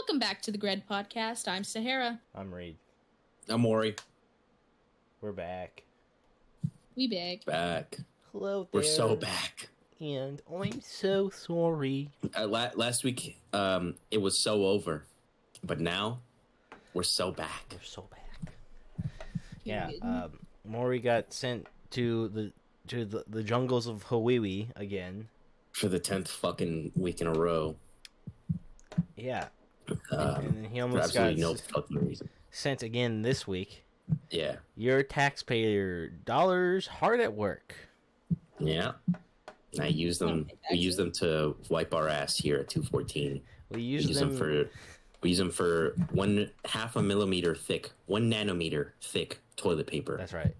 Welcome back to the Gred podcast. I'm Sahara. I'm Reid. I'm Maury. We're back. We big. Back. Hello there. We're so back. And I'm so sorry. Last week, it was so over, but now we're so back. We're so back. Yeah. Maury got sent to the jungles of Hawaii again For the 10th fucking week in a row. Yeah. And he almost for absolutely got no fucking reason. sent again this week. Yeah. Your taxpayer dollars hard at work. Yeah. I use them. We use them to wipe our ass here at 214. We use them for 1/2 millimeter thick, 1 nanometer thick toilet paper. That's right.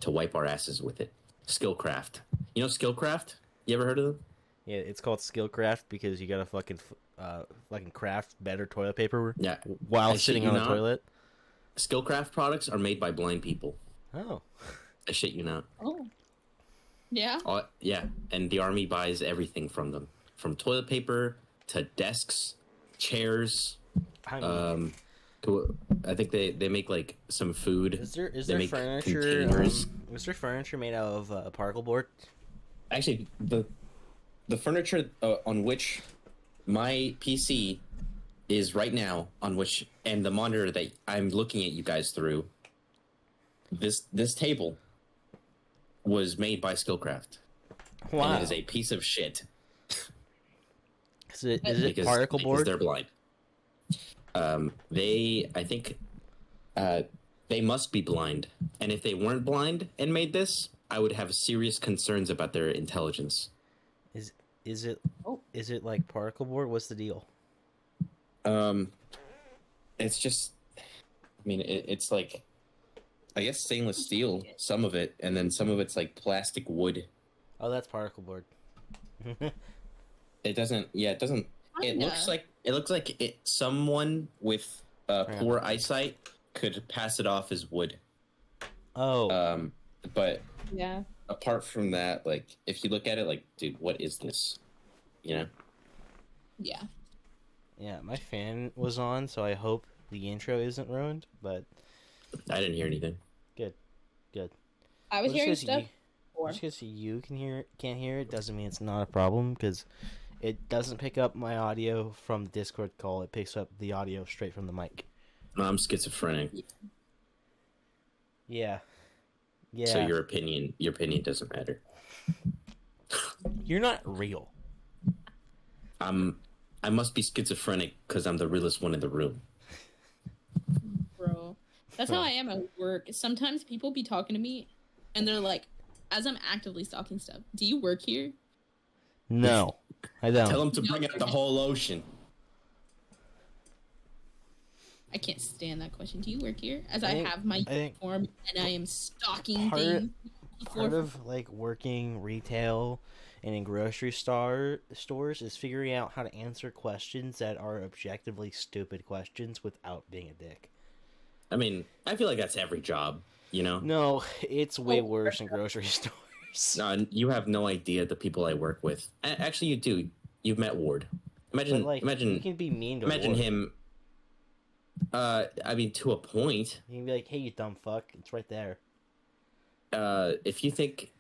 To wipe our asses with it. Skillcraft. You know Skillcraft? You ever heard of them? Yeah, it's called Skillcraft because you gotta fucking craft better toilet paper. Yeah. While sitting on the toilet. Skillcraft products are made by blind people. Oh. I shit you not. Oh. Yeah? Yeah, and the army buys everything from them. From toilet paper to desks, chairs. I think they make like some food. Is there furniture? Was there furniture made out of particle board? Actually, the furniture on which my PC is right now, and the monitor that I'm looking at you guys through, this table was made by Skillcraft. Wow. And it is a piece of shit. Is it particle board? Because they're blind. I think they must be blind. And if they weren't blind and made this, I would have serious concerns about their intelligence. Is it like particle board? What's the deal? It's just, I mean, it's like, I guess stainless steel, some of it, and then some of it's like plastic wood. Oh, that's particle board. It doesn't. It looks like someone with poor eyesight could pass it off as wood. Oh. But yeah. Apart from that, like, if you look at it, like, dude, what is this? You know? Yeah. Yeah, my fan was on, so I hope the intro isn't ruined, but I didn't hear anything. Good. I was hearing stuff. Just because you can't hear it doesn't mean it's not a problem, because it doesn't pick up my audio from the Discord call. It picks up the audio straight from the mic. I'm schizophrenic. Yeah. So your opinion doesn't matter. You're not real. I must be schizophrenic because I'm the realest one in the room. Bro. That's how I am at work. Sometimes people be talking to me, and they're like, as I'm actively stalking stuff, do you work here? No, I don't. Tell them to bring out the whole ocean. I can't stand that question. Do you work here? As I have my uniform and I am stalking things. Part of like working retail and in grocery stores is figuring out how to answer questions that are objectively stupid questions without being a dick. I mean, I feel like that's every job, you know? No, it's way worse in grocery stores. No, you have no idea the people I work with. Actually, you do. You've met Ward. Imagine you can be mean to imagine Ward. him. I mean, to a point. You can be like, "Hey, you dumb fuck! It's right there." If you think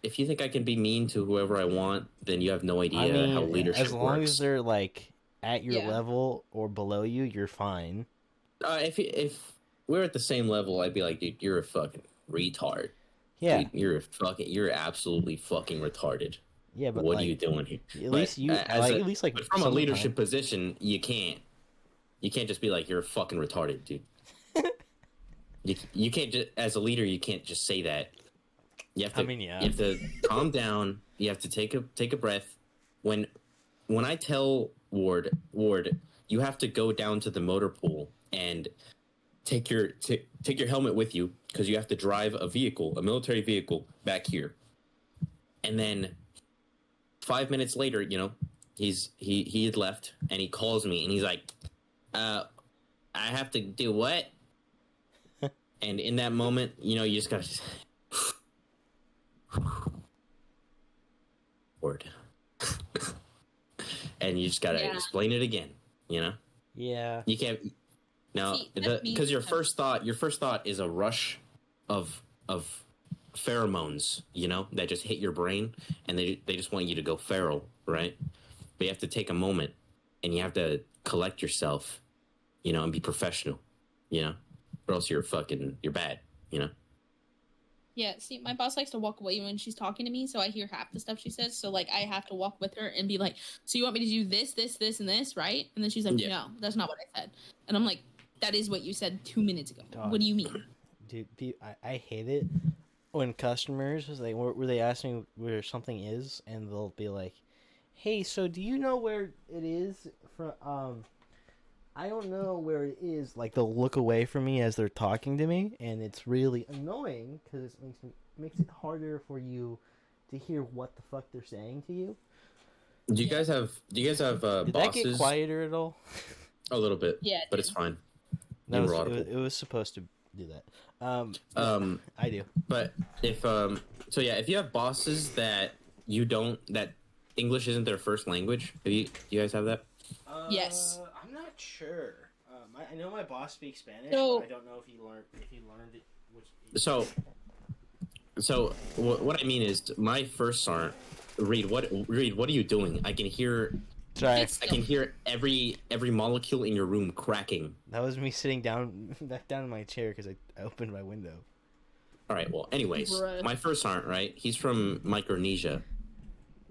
I can be mean to whoever I want, then you have no idea how leadership works. As long as they're like at your level or below you, you're fine. If we're at the same level, I'd be like, dude, you're a fucking retard. Yeah, dude, you're absolutely fucking retarded. Yeah, but what are you doing here? At least but from a leadership position, you can't just be like, you're fucking retarded, dude. you can't just, as a leader, you can't just say that. You have to. You have to calm down. You have to take a breath. When I tell Ward, you have to go down to the motor pool and take your helmet with you because you have to drive a military vehicle back here. And then 5 minutes later, you know, he had left and he calls me and he's like, I have to do what? And in that moment, you know, you just gotta Word. And you just gotta explain it again, you know? Yeah. You can't. No, because your first thought is a rush of pheromones, that just hit your brain, and they just want you to go feral, right? But you have to take a moment, and you have to collect yourself, and be professional, or else you're bad, Yeah, see, my boss likes to walk away when she's talking to me, so I hear half the stuff she says. So, like, I have to walk with her and be like, so you want me to do this, this, this, and this, right? And then she's like, no, that's not what I said. And I'm like, that is what you said 2 minutes ago. Dog. What do you mean? Dude, I hate it when customers, where they ask me where something is, and they'll be like, hey, so do you know where it is? I don't know where it is. Like, they'll look away from me as they're talking to me, and it's really annoying because it makes it harder for you to hear what the fuck they're saying to you. Do you guys have Did bosses? that get quieter at all? A little bit. Yeah, but it's fine. It was supposed to do that. I do. But if if you have bosses that that English isn't their first language, do you guys have that? Yes. I'm not sure. I know my boss speaks Spanish. So, but I don't know if he learned it. So what I mean is, my first sergeant, Reid. What are you doing? I can hear. Sorry. I can hear every molecule in your room cracking. That was me sitting back down in my chair because I opened my window. All right. Well, anyways, my first sergeant, right? He's from Micronesia,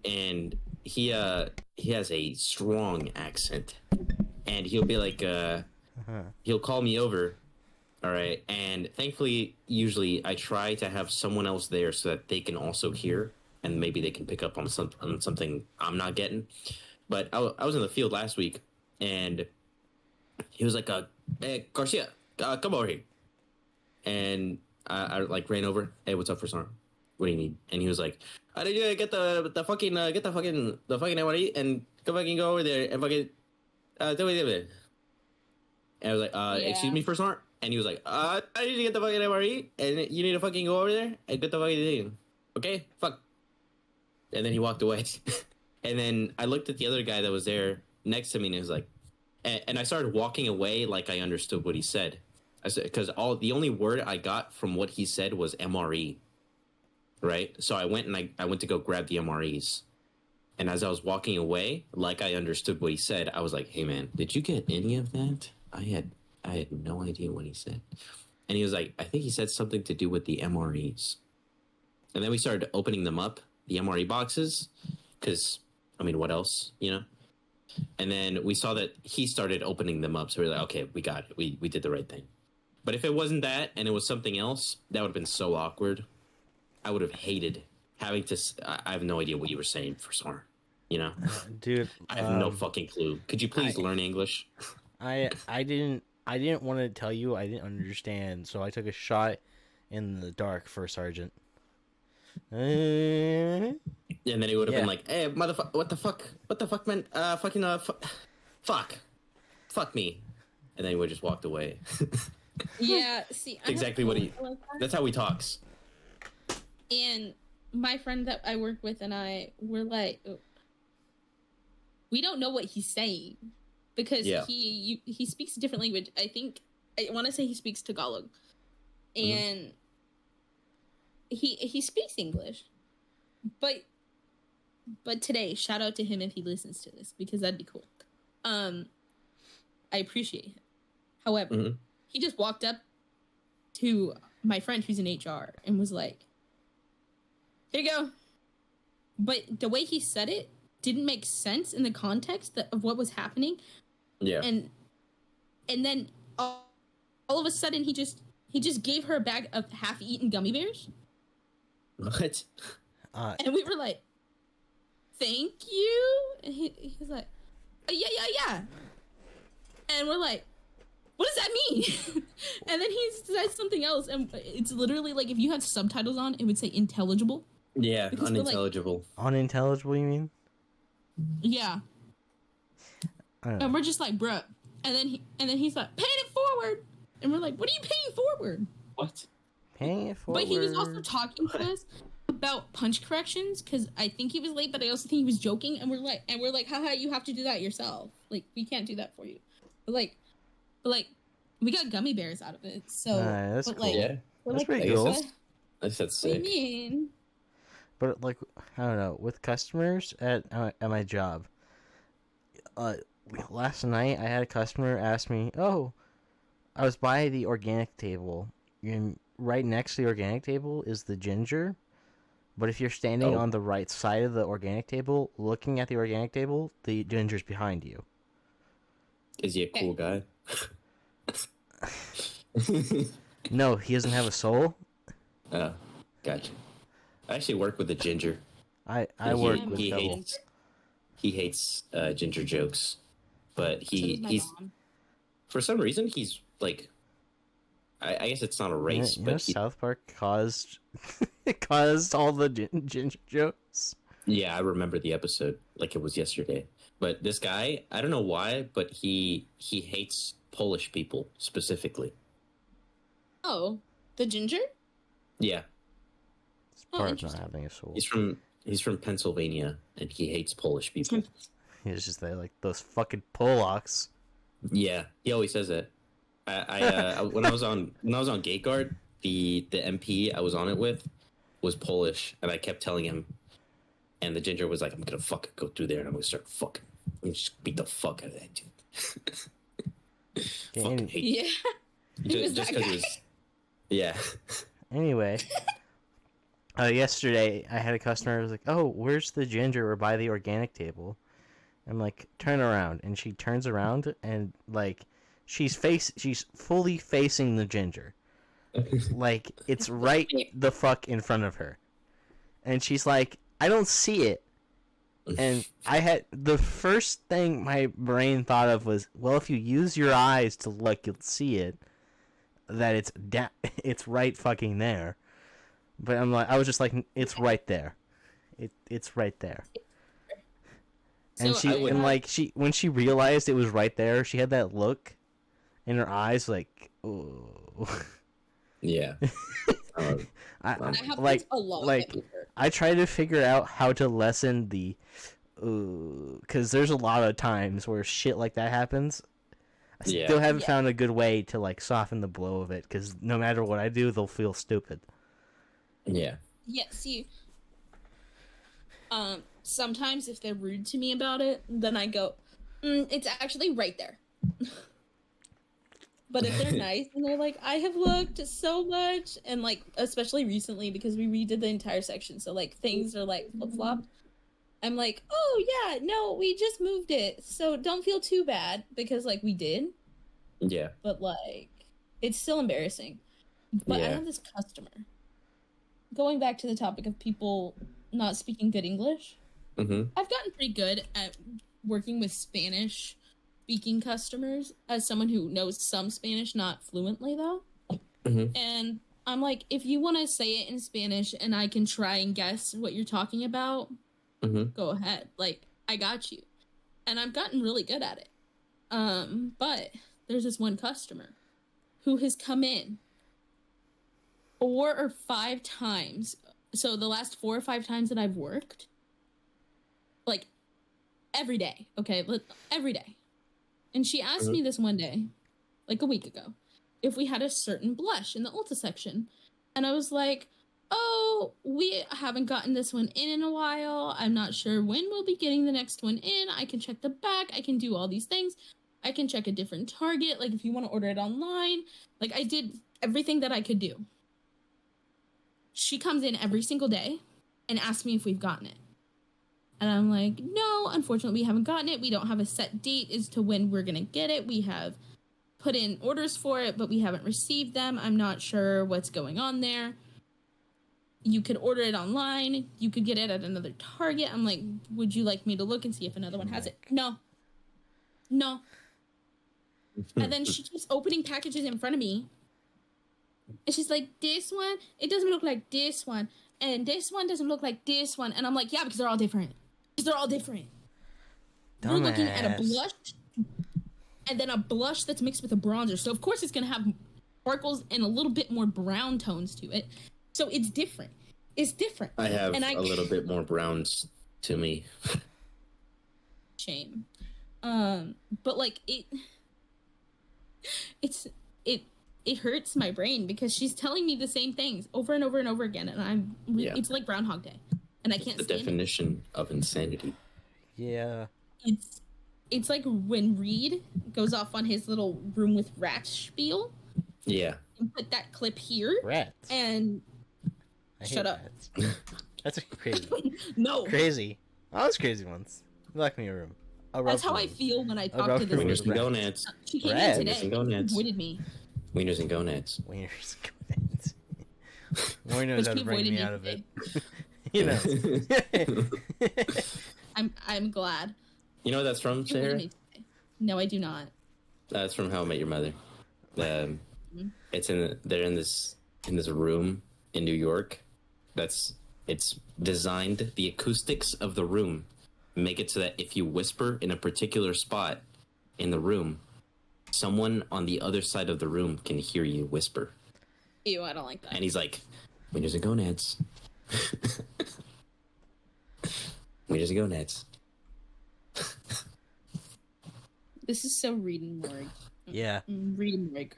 and he has a strong accent, and he'll be like, he'll call me over, all right, and thankfully, usually I try to have someone else there so that they can also hear, and maybe they can pick up on something I'm not getting. But I was in the field last week, and he was like, "Hey, Garcia, come over here," and I like ran over. Hey, what's up, Sergeant? What do you need? And he was like, "I need you to get the fucking MRE and go over there and fucking do it." And I was like, "Excuse me, First Sergeant?" And he was like, "I need to get the fucking MRE and you need to fucking go over there and get the fucking thing, okay? Fuck." And then he walked away. And then I looked at the other guy that was there next to me, and he was like, and I started walking away like I understood what he said. I said, because the only word I got from what he said was MRE, right? So I went to go grab the MREs, and as I was walking away, like I understood what he said, I was like, "Hey man, did you get any of that? I had no idea what he said." And he was like, "I think he said something to do with the MREs." And then we started opening them up, the MRE boxes, because I mean, what else, And then we saw that he started opening them up, so we were like, okay, we got it. We did the right thing. But if it wasn't that and it was something else, that would have been so awkward. I would have hated having to. I have no idea what you were saying for SAR, Dude, I have no fucking clue. Could you please learn English? I didn't want to tell you I didn't understand, so I took a shot in the dark for Sergeant. And then he would have been like, "Hey, motherfucker, what the fuck, man? Fuck me," and then he would have just walked away. Yeah, see, exactly what he. Like that's how he talks. And my friend that I work with and we're like, we don't know what he's saying because he speaks a different language. I want to say he speaks Tagalog, and he speaks English, but today, shout out to him if he listens to this because that'd be cool. I appreciate him. However, he just walked up to my friend who's in HR and was like, "Here you go." But the way he said it didn't make sense in the context of what was happening. Yeah. And then all of a sudden he just gave her a bag of half-eaten gummy bears. What? And we were like, "Thank you." And he was like, yeah. And we're like, "What does that mean?" And then he says something else, and it's literally like if you had subtitles on, it would say intelligible. Yeah, because unintelligible. Like, unintelligible, you mean? Yeah. And we're just like, "Bruh." And then he's like, "Paying it forward." And we're like, "What are you paying forward?" What? Paying it forward. But he was also talking to us about punch corrections because I think he was late, but I also think he was joking. And we're like, haha, you have to do that yourself. Like, we can't do that for you. but we got gummy bears out of it. So that's cool. Yeah, that's pretty cool. That's sick. What do you mean? But like, I don't know, with customers at my job. Last night I had a customer ask me, "Oh, I was by the organic table, and right next to the organic table is the ginger. But if you're standing on the right side of the organic table, looking at the organic table, the ginger's behind you." Is he a cool guy? No, he doesn't have a soul. Oh, gotcha. I actually work with a ginger. I work with double. He hates ginger jokes, but he's for some reason he's like, I guess it's not a race, but South Park caused caused all the ginger jokes. Yeah, I remember the episode like it was yesterday. But this guy, I don't know why, but he hates Polish people specifically. Oh, the ginger? Yeah. It's part of not having a soul. He's from Pennsylvania, and he hates Polish people. He's just there like those fucking Polacks. Yeah, he always says it. When I was on Gate Guard, the MP I was on it with was Polish, and I kept telling him, and the ginger was like, "I'm gonna fucking go through there, and I'm gonna start fucking, I'm just beat the fuck out of that dude." Fucking hate. Yeah. Just because he was. Yeah. Anyway. Yesterday, I had a customer who was like, "Oh, where's the ginger? We're by the organic table." I'm like, "Turn around." And she turns around, and, like, she's fully facing the ginger. Like, it's right the fuck in front of her. And she's like, "I don't see it." And the first thing my brain thought of was, well, if you use your eyes to look, you'll see it. That it's right fucking there. But I was just like, it's right there. It's right there. And when she realized it was right there, she had that look in her eyes, like, oh. Yeah. I try to figure out how to lessen the, because there's a lot of times where shit like that happens. I still haven't found a good way to like soften the blow of it, because no matter what I do, they'll feel stupid. Yeah. Yeah, see, sometimes if they're rude to me about it, then I go, it's actually right there. But if they're nice and they're like, I have looked so much, and like, especially recently because we redid the entire section, so like things are like flip-flopped, I'm like, oh yeah, no, we just moved it, so don't feel too bad, because like we did. Yeah. But like, it's still embarrassing. But I have this customer. Going back to the topic of people not speaking good English, I've gotten pretty good at working with Spanish-speaking customers as someone who knows some Spanish, not fluently, though. And I'm like, if you want to say it in Spanish and I can try and guess what you're talking about, go ahead. Like, I got you. And I've gotten really good at it. But there's this one customer who has come in 4 or 5 times. So the last 4 or 5 times that I've worked, like, every day, okay? Every day. And she asked me this one day, like a week ago, if we had a certain blush in the Ulta section. And I was like, oh, we haven't gotten this one in a while. I'm not sure when we'll be getting the next one in. I can check the back. I can do all these things. I can check a different Target. Like, if you want to order it online. Like, I did everything that I could do. She comes in every single day and asks me if we've gotten it. And I'm like, no, unfortunately, we haven't gotten it. We don't have a set date as to when we're going to get it. We have put in orders for it, but we haven't received them. I'm not sure what's going on there. You could order it online. You could get it at another Target. I'm like, would you like me to look and see if another one has it? No. And then she keeps opening packages in front of me. And she's like, this one, it doesn't look like this one. And this one doesn't look like this one. And I'm like, yeah, because they're all different. We're looking at a blush. And then a blush that's mixed with a bronzer. So, of course, it's going to have sparkles and a little bit more brown tones to it. So, it's different. I have a little bit more browns to me. Shame. But, like, it's it hurts my brain because she's telling me the same things over and over and over again, and it's like Groundhog Day, and I can't. The definition of insanity. Yeah. It's like when Reid goes off on his little room with rats spiel. Yeah. And put that clip here. Rats. And shut up. That's crazy. No. Crazy. Oh, those crazy ones. Lock me in a room. That's how I feel when I talk to this. Wieners and gonads. She came in today. Avoided me. Wieners and gonads. Wieners and gonads. Maury knows how to bring me out of it. He knows. I'm glad. You know what that's from, Sarah? No, I do not. That's from How I Met Your Mother. They're in this room in New York. It's designed, the acoustics of the room make it so that if you whisper in a particular spot in the room, someone on the other side of the room can hear you whisper. Ew, I don't like that. And he's like, wieners and gonads. Wieners and gonads. This is so Reid and Maury. Yeah. Reid and Maury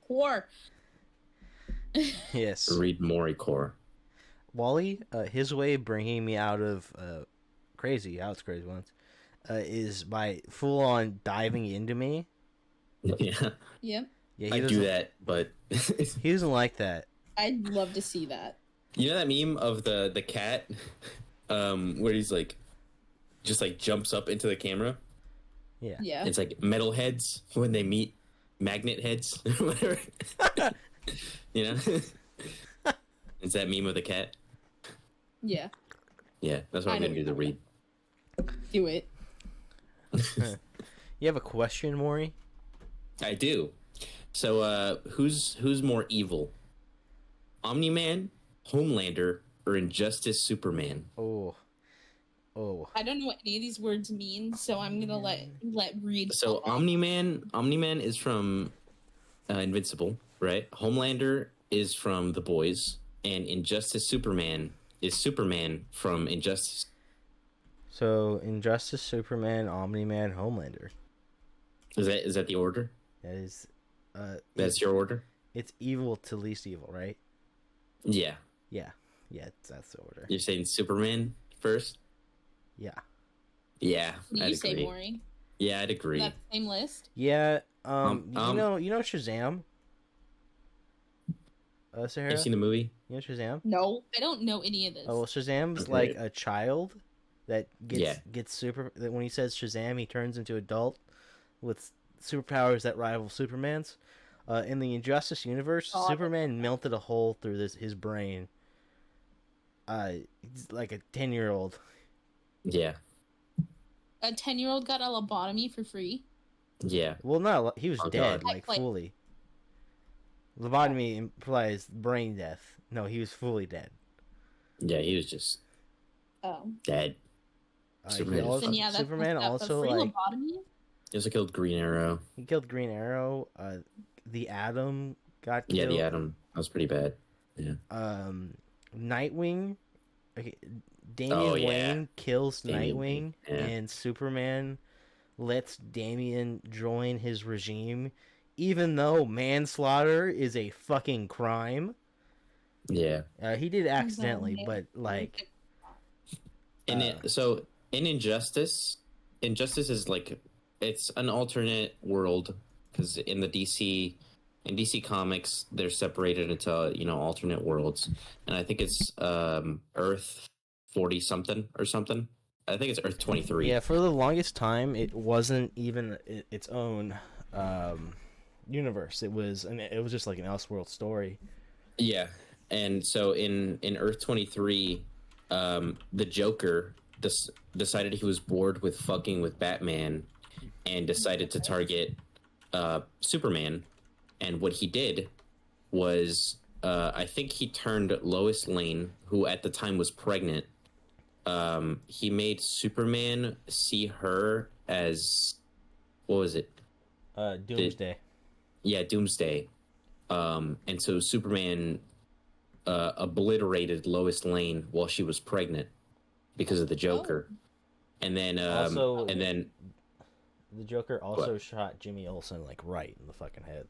core. Yes. Reid Maury core. Wally, his way of bringing me out of crazy ones, is by full on diving into me. Yeah. Yep. Yeah, I do that, but he doesn't like that. I'd love to see that. You know that meme of the cat, where he's like, just like jumps up into the camera. Yeah. Yeah. It's like metal heads when they meet magnet heads, whatever. You know. It's that meme of the cat. Yeah. Yeah, that's what I'm gonna do to Reid. Do it. You have a question, Maury? I do. So, who's more evil? Omni-Man, Homelander, or Injustice Superman? Oh. I don't know what any of these words mean, so I'm gonna let Reid. So Omni-Man is from Invincible, right? Homelander is from The Boys, and Injustice Superman is Superman from Injustice. So Injustice, Superman, Omni-Man, Homelander. Is that the order? That is. That's your order? It's evil to least evil, right? Yeah. Yeah, that's the order. You're saying Superman first? Yeah. Yeah. What do you say, Maury? Yeah, I'd agree. That same list? Yeah. You know Shazam? Sahara? You seen the movie? You know Shazam? No, I don't know any of this. Oh, well, Shazam's like a child that gets that when he says Shazam, he turns into adult with superpowers that rival Superman's. In the Injustice universe, Superman melted a hole through his brain. He's like a 10-year-old. Yeah. A 10-year-old got a lobotomy for free? Yeah. Well, no, he was dead, God. like fully. Lobotomy implies brain death. No, he was fully dead. Yeah, he was just dead. Superman also like lobotomy? He also killed Green Arrow. He killed Green Arrow. The Atom got killed. Yeah, the Atom. That was pretty bad. Yeah. Nightwing. Okay, Damian Wayne kills Nightwing, and Superman lets Damian join his regime, even though manslaughter is a fucking crime. Yeah. He did accidentally, but like. So in Injustice is like, it's an alternate world, because in DC Comics they're separated into alternate worlds, and I think it's Earth 40 something or something. I think it's Earth 23. Yeah, for the longest time it wasn't even its own universe. It was just like an Elseworld story. Yeah, and so in Earth 23, the Joker decided he was bored with fucking with Batman, and decided to target Superman. And what he did was, I think he turned Lois Lane, who at the time was pregnant. He made Superman see her as, what was it? Doomsday. Doomsday. And so Superman obliterated Lois Lane while she was pregnant because of the Joker. And then the Joker also shot Jimmy Olsen like right in the fucking head.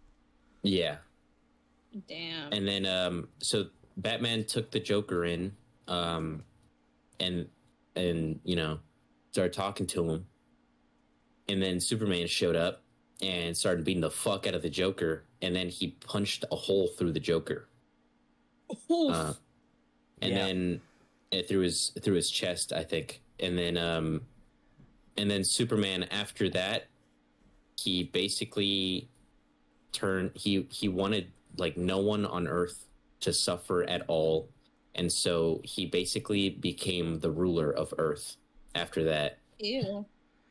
Yeah. Damn. And then so Batman took the Joker in, and you know, started talking to him. And then Superman showed up and started beating the fuck out of the Joker, and then he punched a hole through the Joker. And then through his chest, I think. And then Superman after that, he basically he wanted like no one on Earth to suffer at all, and so he basically became the ruler of Earth after that. Ew.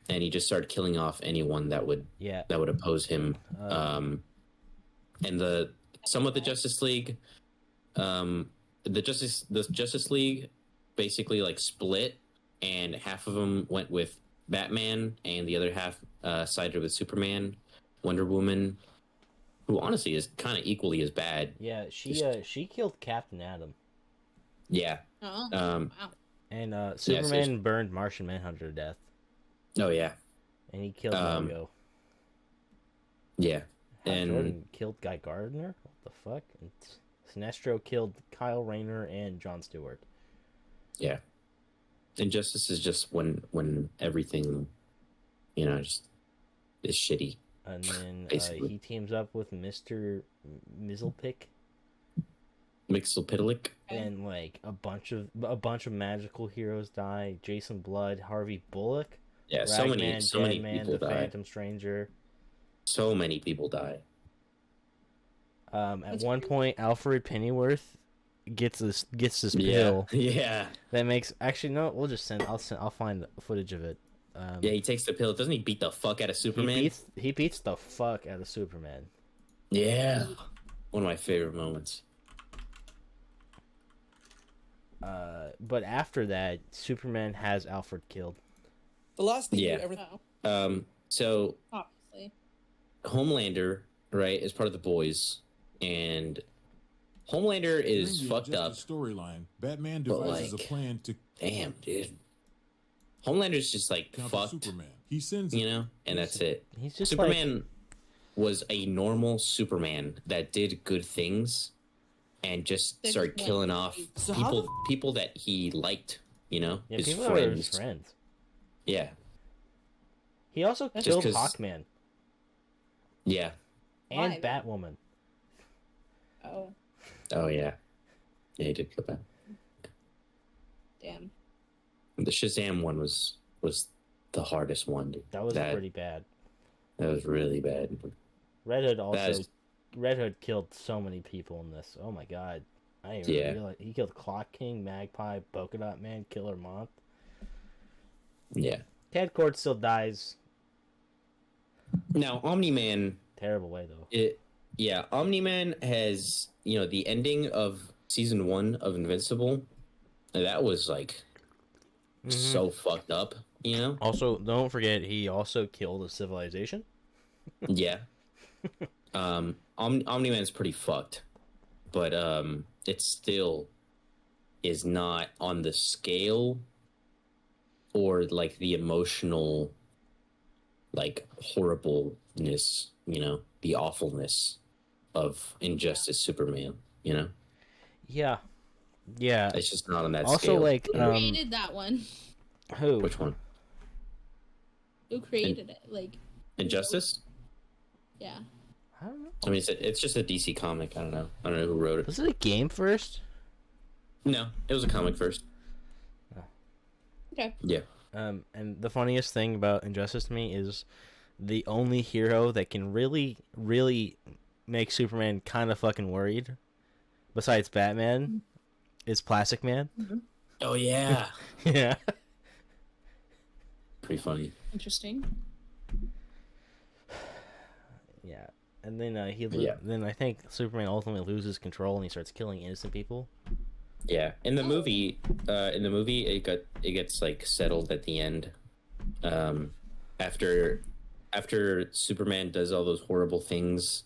And he just started killing off anyone that would oppose him. And some of the Justice League, the Justice League basically like split, and half of them went with Batman, and the other half sided with Superman, Wonder Woman, who honestly is kind of equally as bad. Yeah, she killed Captain Atom. Yeah. Oh, wow. And Superman burned Martian Manhunter to death. Oh yeah. And he killed Margot. Yeah. And Jordan killed Guy Gardner. What the fuck? And Sinestro killed Kyle Rayner and Jon Stewart. Yeah. Injustice is just when everything, you know, just is shitty. And then he teams up with Mr. Mizzlepick. Mixelpidlick. And like a bunch of magical heroes die. Jason Blood, Harvey Bullock. Yeah, Ragman, so many people the die. Phantom Stranger. So many people die. At one point, Alfred Pennyworth gets this pill. Yeah. That makes we'll just I'll find footage of it. Yeah, he takes the pill. Doesn't he beat the fuck out of Superman? He beats the fuck out of Superman. Yeah. One of my favorite moments. But after that, Superman has Alfred killed. The last thing so obviously Homelander, right, is part of the boys, and Homelander is fucked up. Storyline. Batman devises a plan to. Damn, dude. Homelander's just like fucked. Superman. He sends you know, and that's it. He's just Superman was a normal Superman that did good things, and just started killing off people that he liked. You know, his friends. Yeah. He also killed Hawkman. Yeah. And Batwoman. Oh. Oh yeah. Yeah, he did kill Bat. Damn. The Shazam one was the hardest one. Dude. That was pretty bad. That was really bad. Red Hood killed so many people in this. Oh my god. I didn't even realize he killed Clock King, Magpie, Polka Dot Man, Killer Moth. Yeah. Ted Kord still dies. Now, Omni-Man... Terrible way, though. Omni-Man has, you know, the ending of Season 1 of Invincible, that was, like, so fucked up, you know? Also, don't forget, he also killed a civilization. Yeah. Omni-Man's pretty fucked. But, it still is not on the scale or like the emotional like horribleness, you know, the awfulness of Injustice Superman, you know? Yeah. It's just not on that also, scale. Like, who created that one? Who? Which one? Who created it? Like Injustice? Yeah. I don't know. I mean, it's just a DC comic. I don't know who wrote it. Was it a game first? No, it was a comic first. Oh. Okay. Yeah. And the funniest thing about Injustice to me is the only hero that can really, really make Superman kind of fucking worried, besides Batman, is Plastic Man. Mm-hmm. Oh, yeah. Yeah. Pretty funny. Interesting. Yeah. And then then I think Superman ultimately loses control and he starts killing innocent people. Yeah, in the movie, it gets like settled at the end, after Superman does all those horrible things.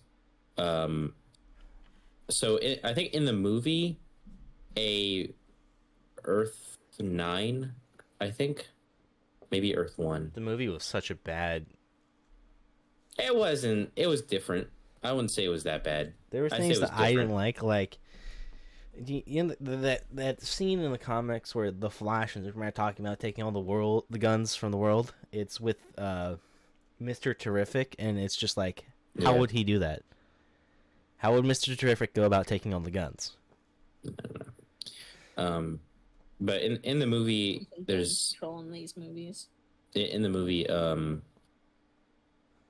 I think in the movie, a Earth 9, I think, maybe Earth 1. The movie was such a bad It wasn't. It was different. I wouldn't say it was that bad. There were things that I didn't like. You know, that scene in the comics where the Flash and Superman are talking about taking all the guns from the world. It's with Mr. Terrific, and it's just like, how would he do that? How would Mr. Terrific go about taking all the guns? I don't know. But in the movie, there's controlling these movies. In the movie,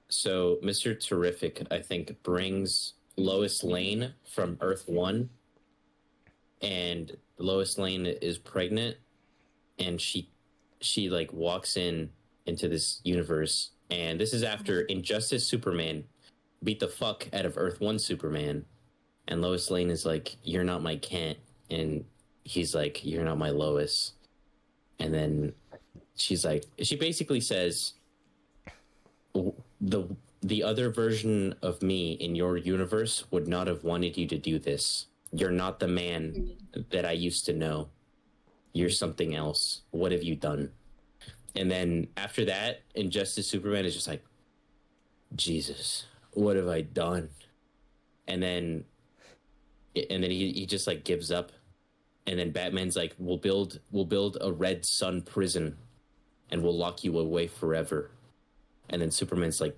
so Mr. Terrific, I think, brings Lois Lane from Earth 1. And Lois Lane is pregnant, and she like walks into this universe, and this is after Injustice Superman beat the fuck out of Earth 1 Superman, and Lois Lane is like, "You're not my Kent," and he's like, "You're not my Lois," and then she's like, she basically says, the other version of me in your universe would not have wanted you to do this. You're not the man that I used to know. You're something else. What have you done? And then after that, Injustice Superman is just like, Jesus, what have I done? And then he just like gives up. And then Batman's like, we'll build a Red Sun prison, and we'll lock you away forever. And then Superman's like,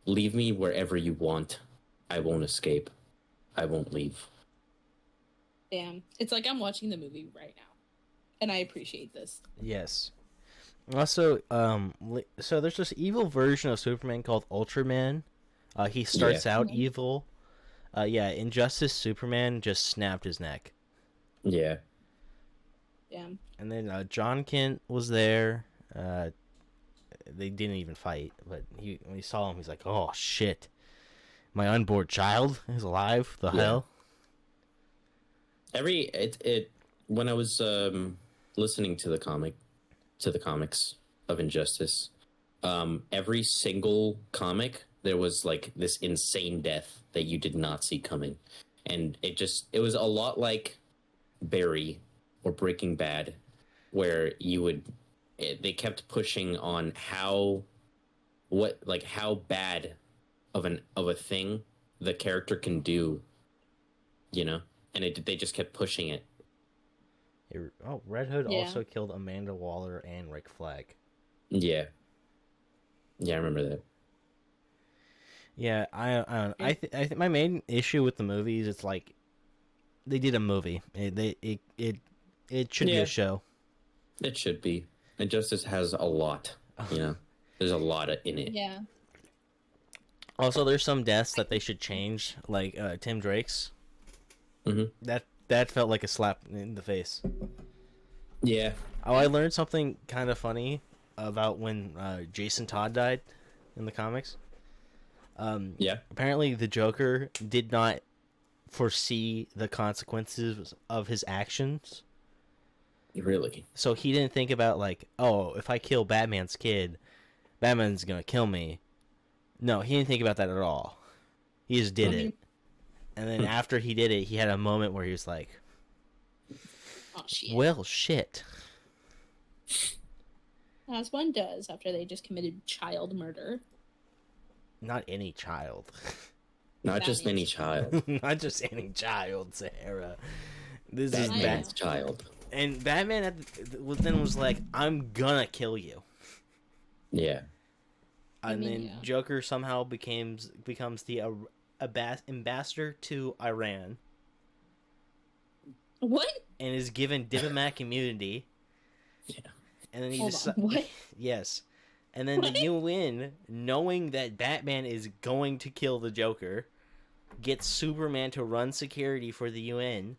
leave me wherever you want. I won't escape. I won't leave. Damn. It's like I'm watching the movie right now. And I appreciate this. Yes. Also, so there's this evil version of Superman called Ultraman. He starts out evil. Injustice Superman just snapped his neck. Yeah. Damn. And then John Kent was there. They didn't even fight, but when he saw him, he's like, "Oh shit, my unborn child is alive." The hell. When I was listening to the comics of Injustice, every single comic there was like this insane death that you did not see coming, and it was a lot like Barry or Breaking Bad, where they kept pushing on how bad of a thing the character can do, you know, and they just kept pushing it. Red Hood also killed Amanda Waller and Rick Flag. Yeah, I remember that. Yeah, I think my main issue with the movies, it's like they did a movie. It should be a show. It should be. Injustice has a lot, you know. There's a lot in it. Yeah. Also, there's some deaths that they should change, like Tim Drake's. Mm-hmm. That felt like a slap in the face. Yeah. Oh, I learned something kind of funny about when Jason Todd died in the comics. Apparently, the Joker did not foresee the consequences of his actions. Really? So he didn't think about like, oh, if I kill Batman's kid, Batman's gonna kill me. No, he didn't think about that at all. He just did it. And then after he did it, he had a moment where he was like, "Oh shit." Well, shit. As one does after they just committed child murder. Not any child. Not just any child. Not just any child, Sarah. This is Batman's child. And Batman then was like, I'm gonna kill you. Yeah. And then Joker somehow becomes the ambassador to Iran. What? And is given diplomatic immunity. Yeah. And then what? Yes. And then the UN, knowing that Batman is going to kill the Joker, gets Superman to run security for the UN.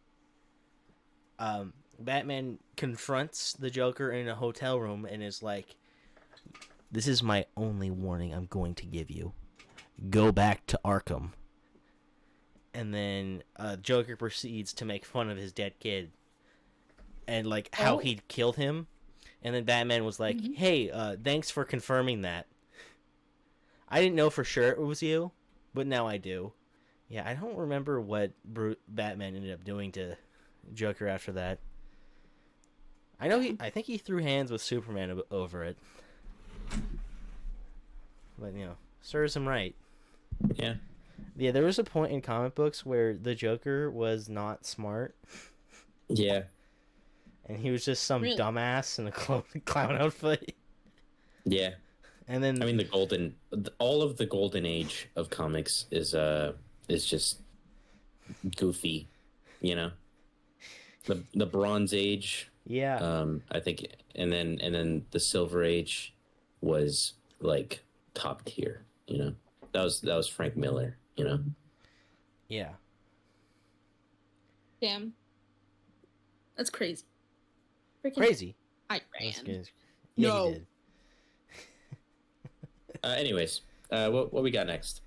Batman confronts the Joker in a hotel room and is like, "This is my only warning I'm going to give you. Go back to Arkham." And then Joker proceeds to make fun of his dead kid and like how he'd killed him. And then Batman was like, "Hey, thanks for confirming that. I didn't know for sure it was you, but now I do." Yeah, I don't remember what Batman ended up doing to Joker after that. I think he threw hands with Superman over it. But, you know, Serves him right. Yeah. Yeah, there was a point in comic books where the Joker was not smart. Yeah. And he was just some dumbass in a clown outfit. Yeah. And then I mean, all of the golden age of comics is just goofy, you know. The Bronze Age. Yeah. I think, and then the Silver Age was like top tier, you know. That was Frank Miller, you know. Yeah. Damn. That's crazy. Freaking crazy. I ran. Yeah, no. You did. Anyways, what we got next?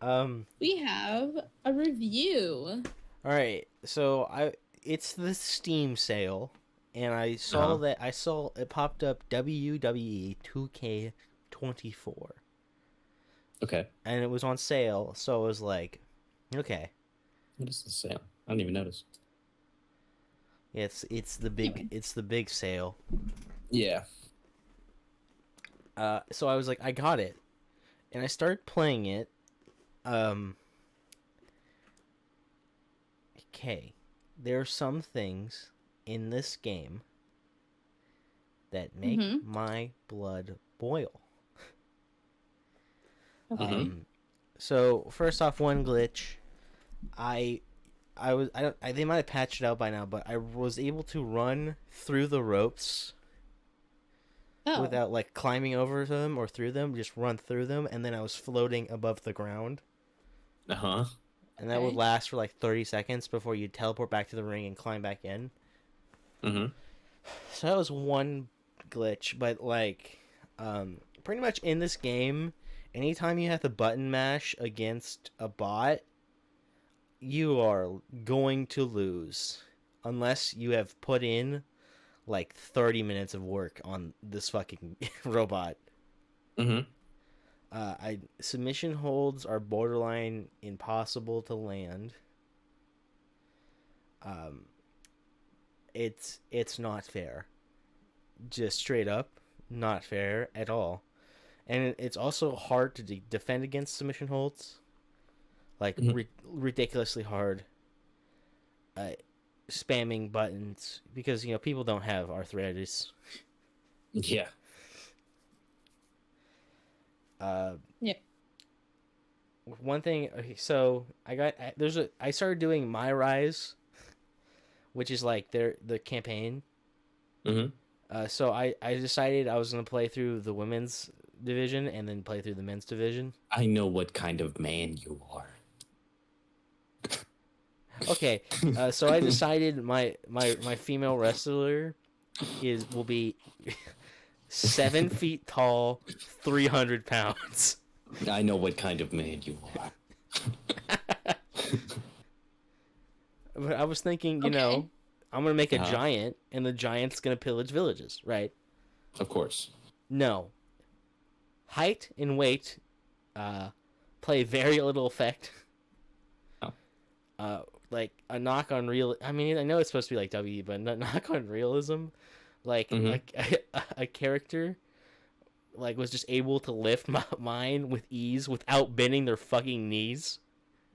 We have a review. All right, so it's the Steam sale, and I saw it popped up WWE 2K24. Okay. And it was on sale, so I was like, okay. What is the sale? I didn't even notice. Yeah, it's the big sale. Yeah. So I was like, I got it, and I started playing it. Okay, there are some things in this game that make my blood boil. Okay. So first off, one glitch, they might have patched it out by now, but I was able to run through the ropes without like climbing over them or through them, just run through them, and then I was floating above the ground. And that would last for like 30 seconds before you teleport back to the ring and climb back in. So that was one glitch, but like pretty much in this game, anytime you have to button mash against a bot, you are going to lose unless you have put in like 30 minutes of work on this fucking robot. Submission holds are borderline impossible to land. It's not fair. Just straight up not fair at all. And it's also hard to defend against submission holds. Like, ridiculously hard. Spamming buttons. Because, you know, people don't have arthritis. Yeah. Yeah. One thing, okay, so I started doing My Rise, which is like the campaign. So I decided I was going to play through the women's division and then play through the men's division. I know what kind of man you are. Okay, so I decided my female wrestler will be 7 feet tall, 300 pounds. I know what kind of man you are. But I was thinking, you know, I'm going to make a giant, and the giant's going to pillage villages, right? Of course. No. Height and weight play very little effect. Like, a knock on real... I mean, I know it's supposed to be like W, but a knock on realism... Like, a character, like, was just able to lift mine with ease without bending their fucking knees.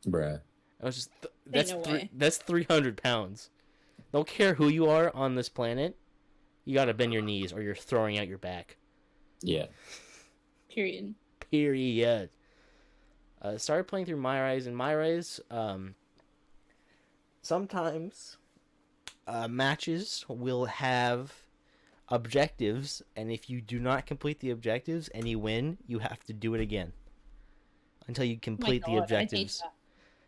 Bruh. I was just... that's 300 pounds. Don't care who you are on this planet, you gotta bend your knees or you're throwing out your back. Yeah. Period. Started playing through My Rise, and My Rise, sometimes matches will have objectives, and if you do not complete the objectives and you win, you have to do it again until you complete the objectives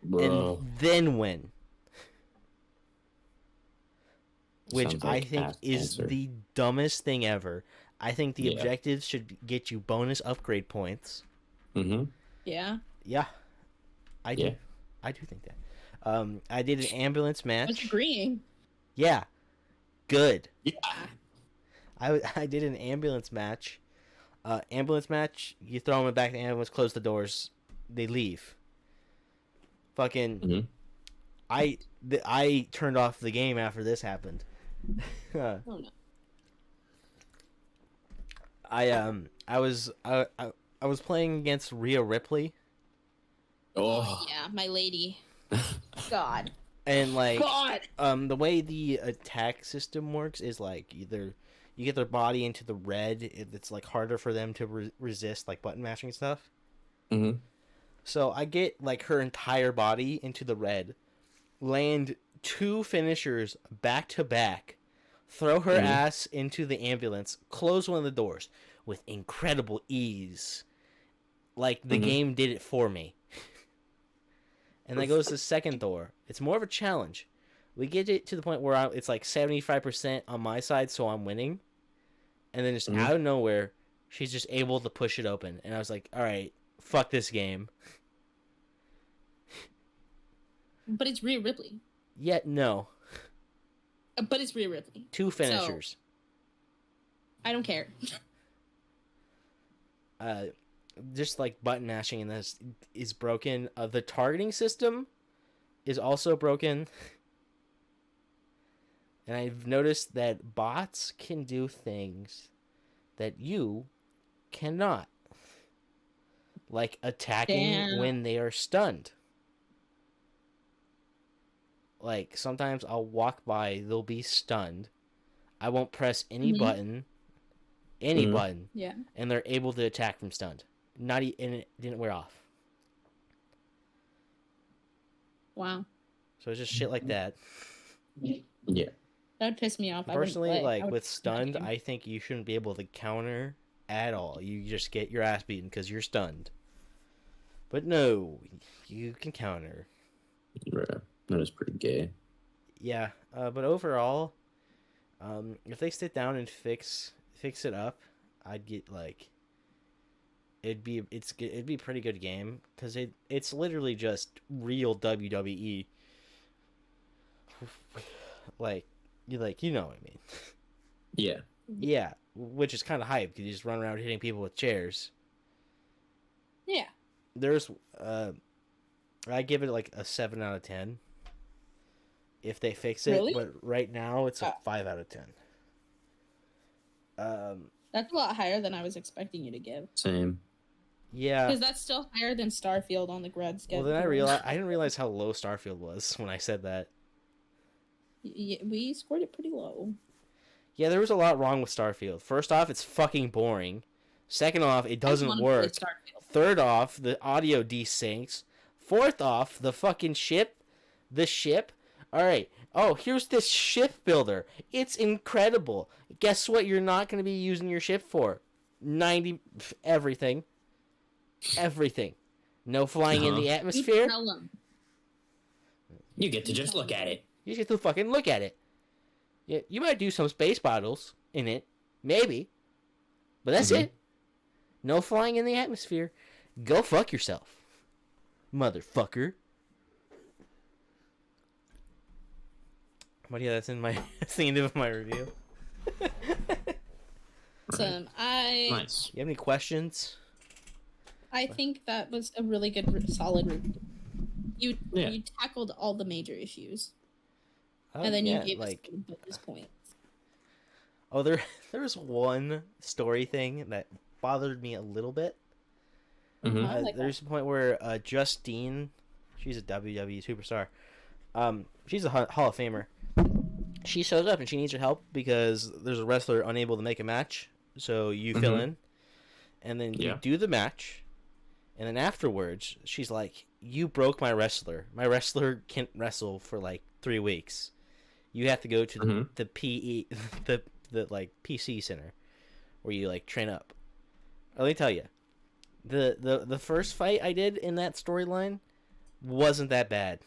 and then win, which I think is the dumbest thing ever. I think the objectives should get you bonus upgrade points. Yeah, I do think that. I did an ambulance match. What's agreeing? Yeah, good. I did an ambulance match. You throw them back in the ambulance, close the doors, they leave. Fucking, I turned off the game after this happened. Oh no. I was I was playing against Rhea Ripley. Oh yeah, my lady. God. And like, God. The way the attack system works is like either you get their body into the red, it's like harder for them to resist like button mashing and stuff. Mm-hmm. So I get like her entire body into the red, land 2 finishers back to back, throw her ass into the ambulance, close one of the doors with incredible ease. Like the game did it for me. And then goes the second door. It's more of a challenge. We get it to the point where it's like 75% on my side, so I'm winning. And then just out of nowhere, she's just able to push it open. And I was like, all right, fuck this game. But it's Rhea Ripley. Yet no. But it's Rhea Ripley. 2 finishers. So, I don't care. Just like button mashing in this is broken. The targeting system is also broken. And I've noticed that bots can do things that you cannot. Like attacking when they are stunned. Like sometimes I'll walk by, they'll be stunned. I won't press any button. Button. Yeah. And they're able to attack from stunned. And it didn't wear off. Wow. So it's just shit like that. Yeah. That would piss me off. Personally, like with stunned, I think you shouldn't be able to counter at all. You just get your ass beaten because you're stunned. But no, you can counter. Yeah, that is pretty gay. Yeah, but overall, if they sit down and fix it up, I'd get like it'd be a pretty good game because it's literally just real WWE. You know what I mean? Yeah. Yeah, which is kind of hype because you just run around hitting people with chairs. Yeah. There's I give it like a 7 out of 10 if they fix it. Really? But right now it's a 5 out of 10. That's a lot higher than I was expecting you to give. Same. Yeah. Because that's still higher than Starfield on the Gred schedule. Well, then I didn't realize how low Starfield was when I said that. Yeah, we scored it pretty low. Yeah, there was a lot wrong with Starfield. First off, it's fucking boring. Second off, it doesn't work. Third off, the audio desyncs. Fourth off, the fucking ship. Alright. Oh, here's this ship builder. It's incredible. Guess what you're not going to be using your ship for? Everything. Everything. No flying in the atmosphere. You get to just look at it. You get to fucking look at it. Yeah, you might do some space battles in it. Maybe. But that's it. No flying in the atmosphere. Go fuck yourself. Motherfucker. But yeah, that's the end of my review. Awesome. Nice. You have any questions? I think that was a really good, solid review. You tackled all the major issues. And then you gave us bonus points. Oh, there was one story thing that bothered me a little bit. There's a point where Justine, she's a WWE superstar. She's a Hall of Famer. She shows up and she needs your help because there's a wrestler unable to make a match. So you fill in, and then you do the match, and then afterwards she's like, "You broke my wrestler. My wrestler can't wrestle for like 3 weeks. You have to go to the PE, the like PC center, where you like train up." Let me tell you, the first fight I did in that storyline wasn't that bad.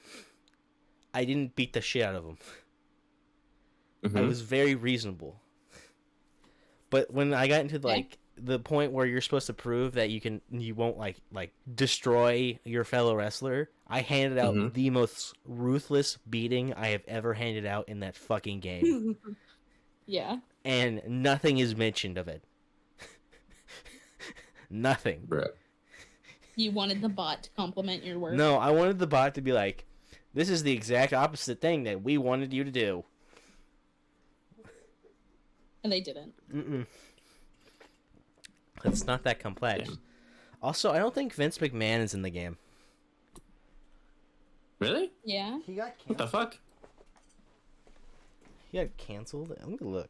I didn't beat the shit out of him. I was very reasonable. But when I got into like the point where you're supposed to prove that you won't like destroy your fellow wrestler, I handed out the most ruthless beating I have ever handed out in that fucking game. Yeah. And nothing is mentioned of it. Nothing. Bro. You wanted the bot to compliment your work. No, I wanted the bot to be like, "This is the exact opposite thing that we wanted you to do." And they didn't. It's not that complex. Also, I don't think Vince McMahon is in the game. Really? Yeah. He got canceled. What the fuck? He got canceled? Let me look.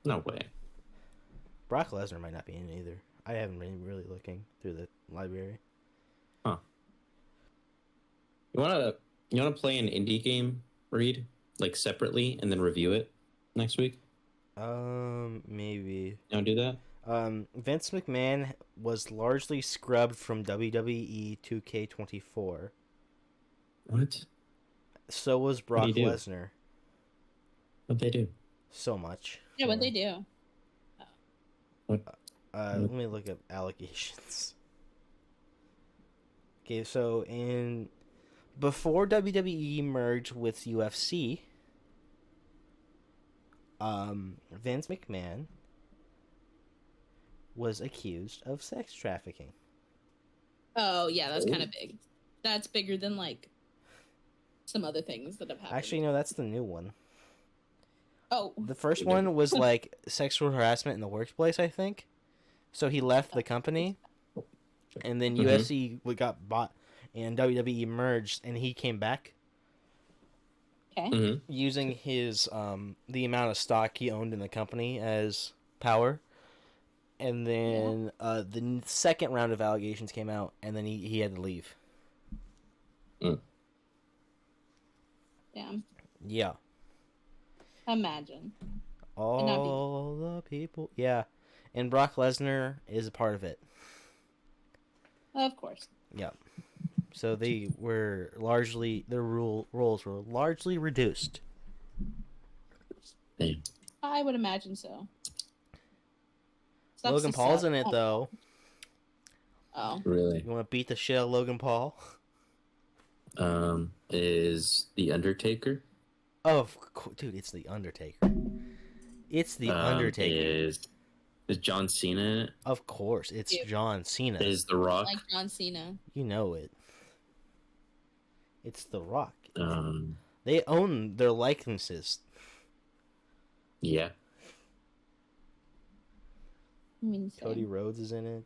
No way. Brock Lesnar might not be in either. I haven't been really looking through the library. Huh. You wanna play an indie game, Reid? Like separately and then review it next week? Maybe. You wanna do that? Vince McMahon was largely scrubbed from WWE 2K24. What? So was Brock Lesnar. What'd they do? So much. Yeah, what'd they do? What? Let me look at allegations. Okay, so before WWE merged with UFC, Vince McMahon was accused of sex trafficking. Oh, yeah, that's kind of big. That's bigger than, like, some other things that have happened. Actually, no, that's the new one. Oh. The first one was, like, sexual harassment in the workplace, I think. So he left the company, and then UFC got bought, and WWE merged, and he came back. Okay. Using his, the amount of stock he owned in the company as power. And then the second round of allegations came out, and then he had to leave. Damn. Yeah. Imagine. All the people. Yeah. And Brock Lesnar is a part of it. Of course. Yeah. So they were largely, their roles were largely reduced. I would imagine so. Logan Paul's in it, though. Oh. Really? You want to beat the shit out of Logan Paul? Is The Undertaker? Oh, dude, it's The Undertaker. It's The Undertaker. Is John Cena in it? Of course, it's John Cena. Is The Rock? Like John Cena. You know it. It's The Rock. They own their likenesses. Yeah. Cody Rhodes is in it.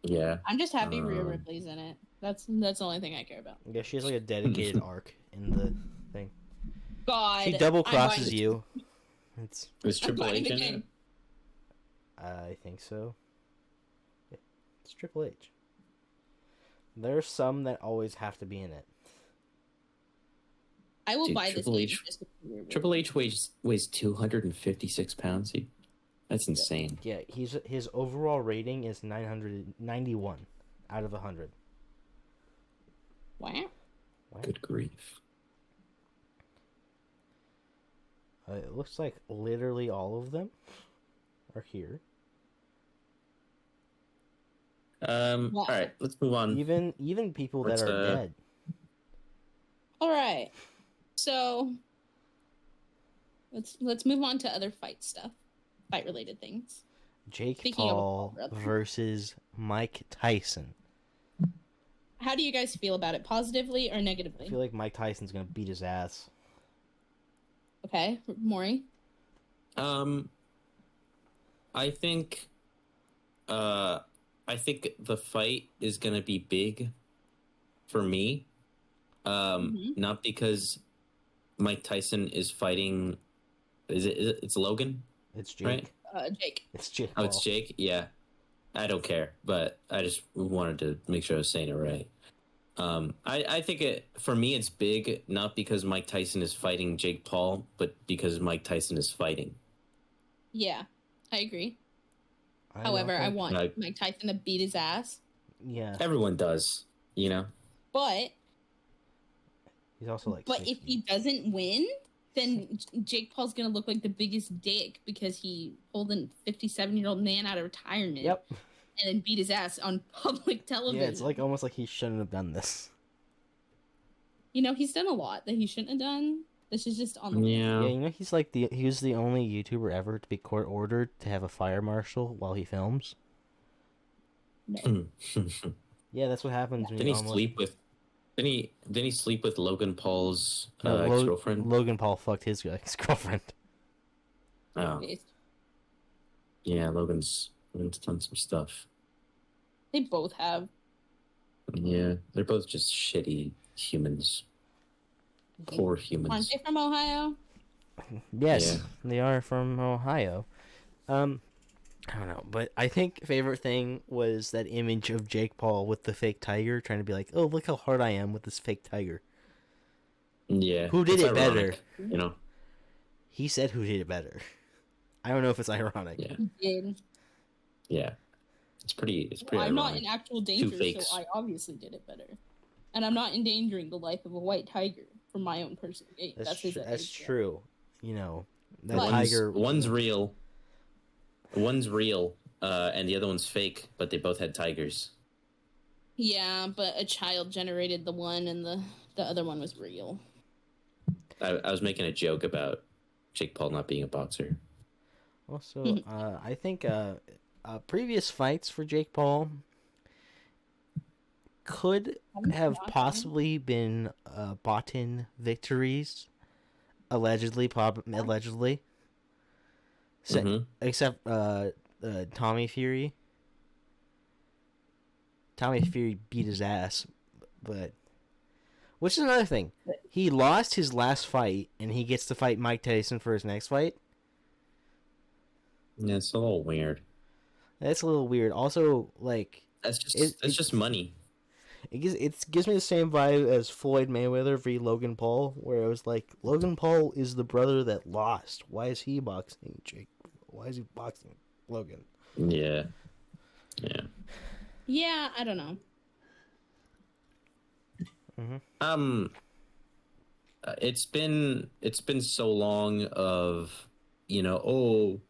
Yeah. I'm just happy Rhea Ripley's in it. That's the only thing I care about. Yeah, she has like a dedicated arc in the thing. God. She double crosses you. Is Triple H in it? I think so. Yeah, it's Triple H. There's some that always have to be in it. I will buy Triple this H. Triple H weighs 256 pounds. That's insane. Yeah, his overall rating is 991 out of 100. Wow. Good grief. It looks like literally all of them are here. All right, let's move on. Even people that are dead. All right. So let's move on to other fight related things. Jake Paul versus Mike Tyson. How do you guys feel about it? Positively or negatively? I feel like Mike Tyson's gonna beat his ass. Okay, Maury. I think the fight is gonna be big for me. Not because Mike Tyson is fighting. It's Logan? It's Jake. Right? Jake. It's Jake. Oh, it's Jake? Yeah. I don't care, but I just wanted to make sure I was saying it right. I think for me it's big, not because Mike Tyson is fighting Jake Paul, but because Mike Tyson is fighting. Yeah, I agree. However, I want Mike Tyson to beat his ass. Yeah. Everyone does, you know? But he's also like. But 60. If he doesn't win, then Jake Paul's gonna look like the biggest dick because he pulled a 57-year-old man out of retirement. Yep. And then beat his ass on public television. Yeah, it's like almost like he shouldn't have done this. You know, he's done a lot that he shouldn't have done. This is just on the Yeah, you know, he was the only YouTuber ever to be court ordered to have a fire marshal while he films. No. Yeah, that's what happens. Didn't he sleep with? Didn't he sleep with Logan Paul's ex-girlfriend? Logan Paul fucked his ex-girlfriend. Oh. Yeah, Logan's Floyd's done some stuff. They both have. Yeah, they're both just shitty humans. Poor humans. Aren't they from Ohio? Yes, they are from Ohio. I don't know, but I think favorite thing was that image of Jake Paul with the fake tiger trying to be like, oh, look how hard I am with this fake tiger. Yeah. Who did it ironic, better? You know? He said who did it better. I don't know if it's ironic. Yeah. He did. Yeah. It's pretty I'm ironic. not in actual danger, so I obviously did it better. And I'm not endangering the life of a white tiger for my own personal gain. That's true. You know, that tiger. One's real. One's real, and the other one's fake, but they both had tigers. Yeah, but a child generated the one, and the other one was real. I was making a joke about Jake Paul not being a boxer. Also, I think previous fights for Jake Paul could have possibly been bought-in victories, allegedly. Except Tommy Fury. Tommy Fury beat his ass, but which is another thing. He lost his last fight, and he gets to fight Mike Tyson for his next fight. Yeah, it's a little weird. That's a little weird. Also, like that's just money. It gives me the same vibe as Floyd Mayweather v. Logan Paul, where it was like Logan Paul is the brother that lost. Why is he boxing Jake? Why is he boxing Logan? Yeah. Yeah, I don't know. Mm-hmm. It's been so long of, oh,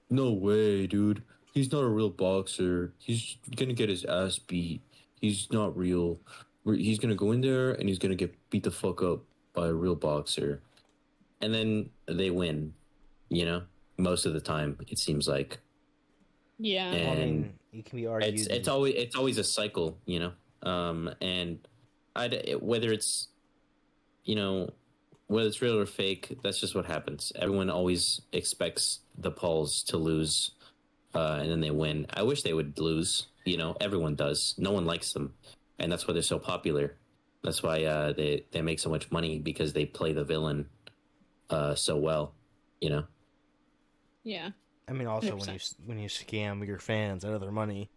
no way, dude. He's not a real boxer. He's gonna get his ass beat. He's not real. He's gonna go in there and he's gonna get beat the fuck up by a real boxer, and then they win. Most of the time it seems like. Yeah, and I mean, it can be argued. It's always a cycle, and whether it's whether it's real or fake, that's just what happens. Everyone always expects the Pauls to lose, and then they win. I wish they would lose. Everyone does. No one likes them, and that's why they're so popular. That's why they make so much money, because they play the villain so well. Yeah. I mean, also 100%. when you scam your fans out of their money.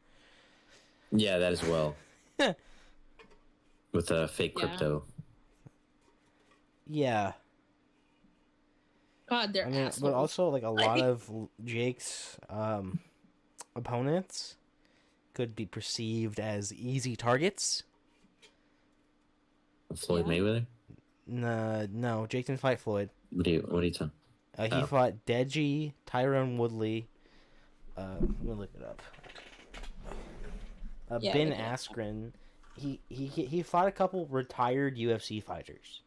Yeah, that as well. With fake crypto. Yeah. God, they're assholes. But also, like, a lot of Jake's opponents could be perceived as easy targets. Floyd Mayweather? No, Jake didn't fight Floyd. What are you talking? He fought Deji, Tyrone Woodley. Let me look it up. Ben Askren. He fought a couple retired UFC fighters.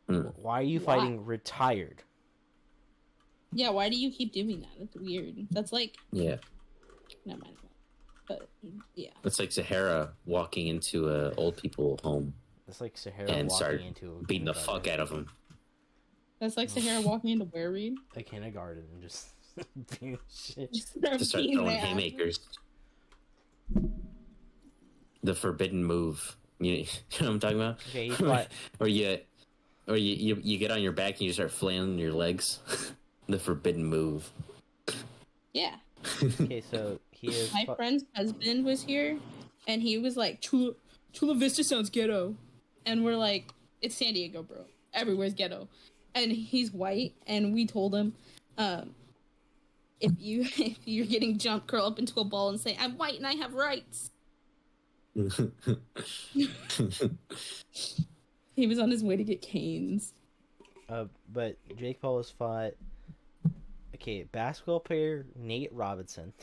Why are you fighting retired? Yeah, why do you keep doing that? That's weird. That's like... Yeah. Never mind. But, yeah. It's like Sahara walking into an old people home. It's like Sahara and walking start into beating the fuck out of him. That's like Sahara walking into where, Reid? A kindergarten and just doing shit. Just start throwing haymakers. The forbidden move. You know what I'm talking about? Okay, or you get on your back and you start flailing your legs. The forbidden move. Yeah. Okay, so he is... My friend's husband was here, and he was like, Chula Vista sounds ghetto. And we're like, it's San Diego, bro. Everywhere's ghetto. And he's white, and we told him, if you're getting jumped, curl up into a ball and say, I'm white and I have rights. He was on his way to get canes. But Jake Paul has fought... Okay, basketball player Nate Robinson.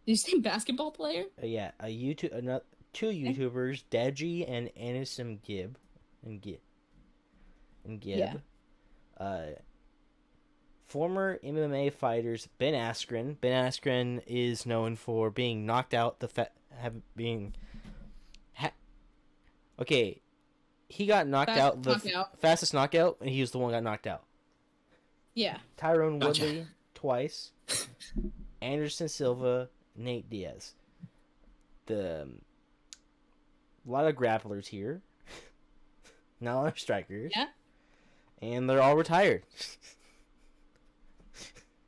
Did you say basketball player? Yeah, two YouTubers, Deji and Anisim Gibb. Yeah. Former MMA fighters Ben Askren. Ben Askren is known for being knocked out. Okay, he got knocked out. Fastest knockout, and he was the one who got knocked out. Yeah. Tyrone Woodley twice, Anderson Silva, Nate Diaz. A lot of grapplers here. Not a lot of strikers. Yeah. And they're all retired.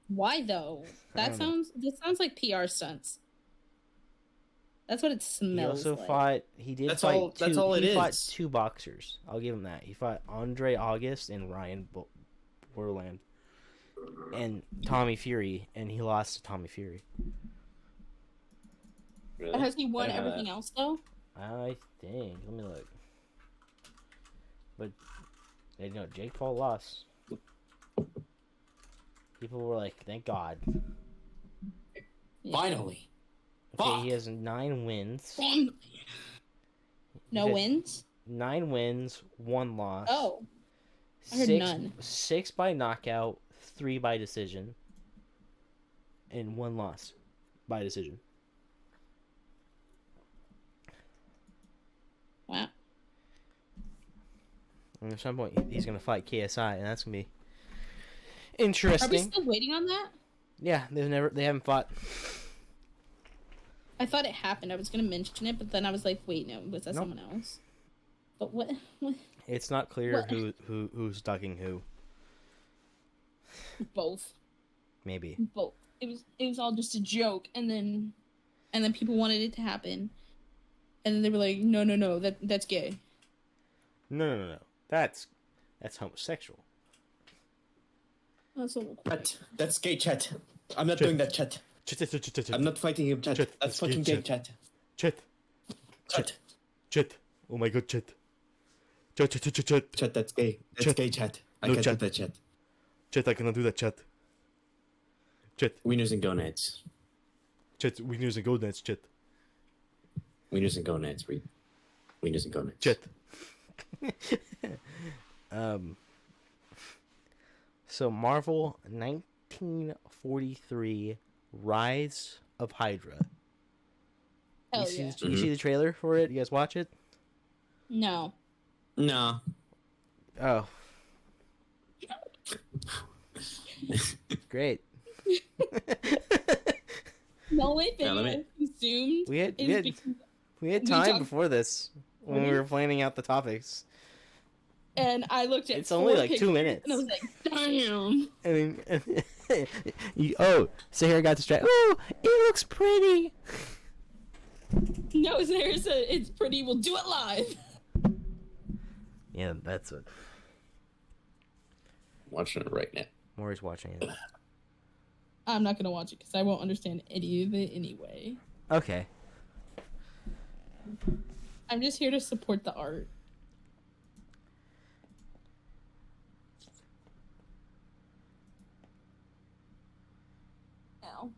Why though? That sounds like PR stunts. That's what it smells like. He fought two boxers. I'll give him that. He fought Andre August and Ryan Borland. And Tommy Fury, and he lost to Tommy Fury. Really? Has he won everything else though? I think. Let me look. But Jake Paul lost. People were like, "Thank God." Finally. Okay, he has 9 wins. No wins? 9 wins, 1 loss. Oh. I heard none. 6 by knockout, 3 by decision, and 1 loss by decision. Wow. And at some point, he's going to fight KSI, and that's going to be interesting. Are we still waiting on that? Yeah, they haven't fought. I thought it happened. I was going to mention it, but then I was like, wait, no, was that someone else? But what? It's not clear who's ducking who. Both. Maybe. Both. It was all just a joke, and then people wanted it to happen, and then they were like, no, that's gay. No. That's homosexual. That's a little quick. That's gay, chat. I'm not doing that, chat. I'm not fighting him, chat. That's fucking gay, chat. Chat. Oh my god, chat. Chat, that's gay. That's gay, chat. I can't do that, chat. Chat, I cannot do that, chat. Wieners and gonads. Chat, wieners and gonads, chat. Wieners and gonads, Reid. Wieners and gonads. Chat. So Marvel 1943 Rise of Hydra. You see the trailer for it? You guys watch it? No. No. Oh. Great. The only thing I consumed we had time before this when we were planning out the topics. And I looked at it's only like 2 minutes. And I was like, damn. Sahara got distracted. Oh, it looks pretty. No, Sahara said it's pretty. We'll do it live. Yeah, that's what. Watching it right now. Maury's watching it. I'm not gonna watch it because I won't understand any of it anyway. Okay. I'm just here to support the art. No.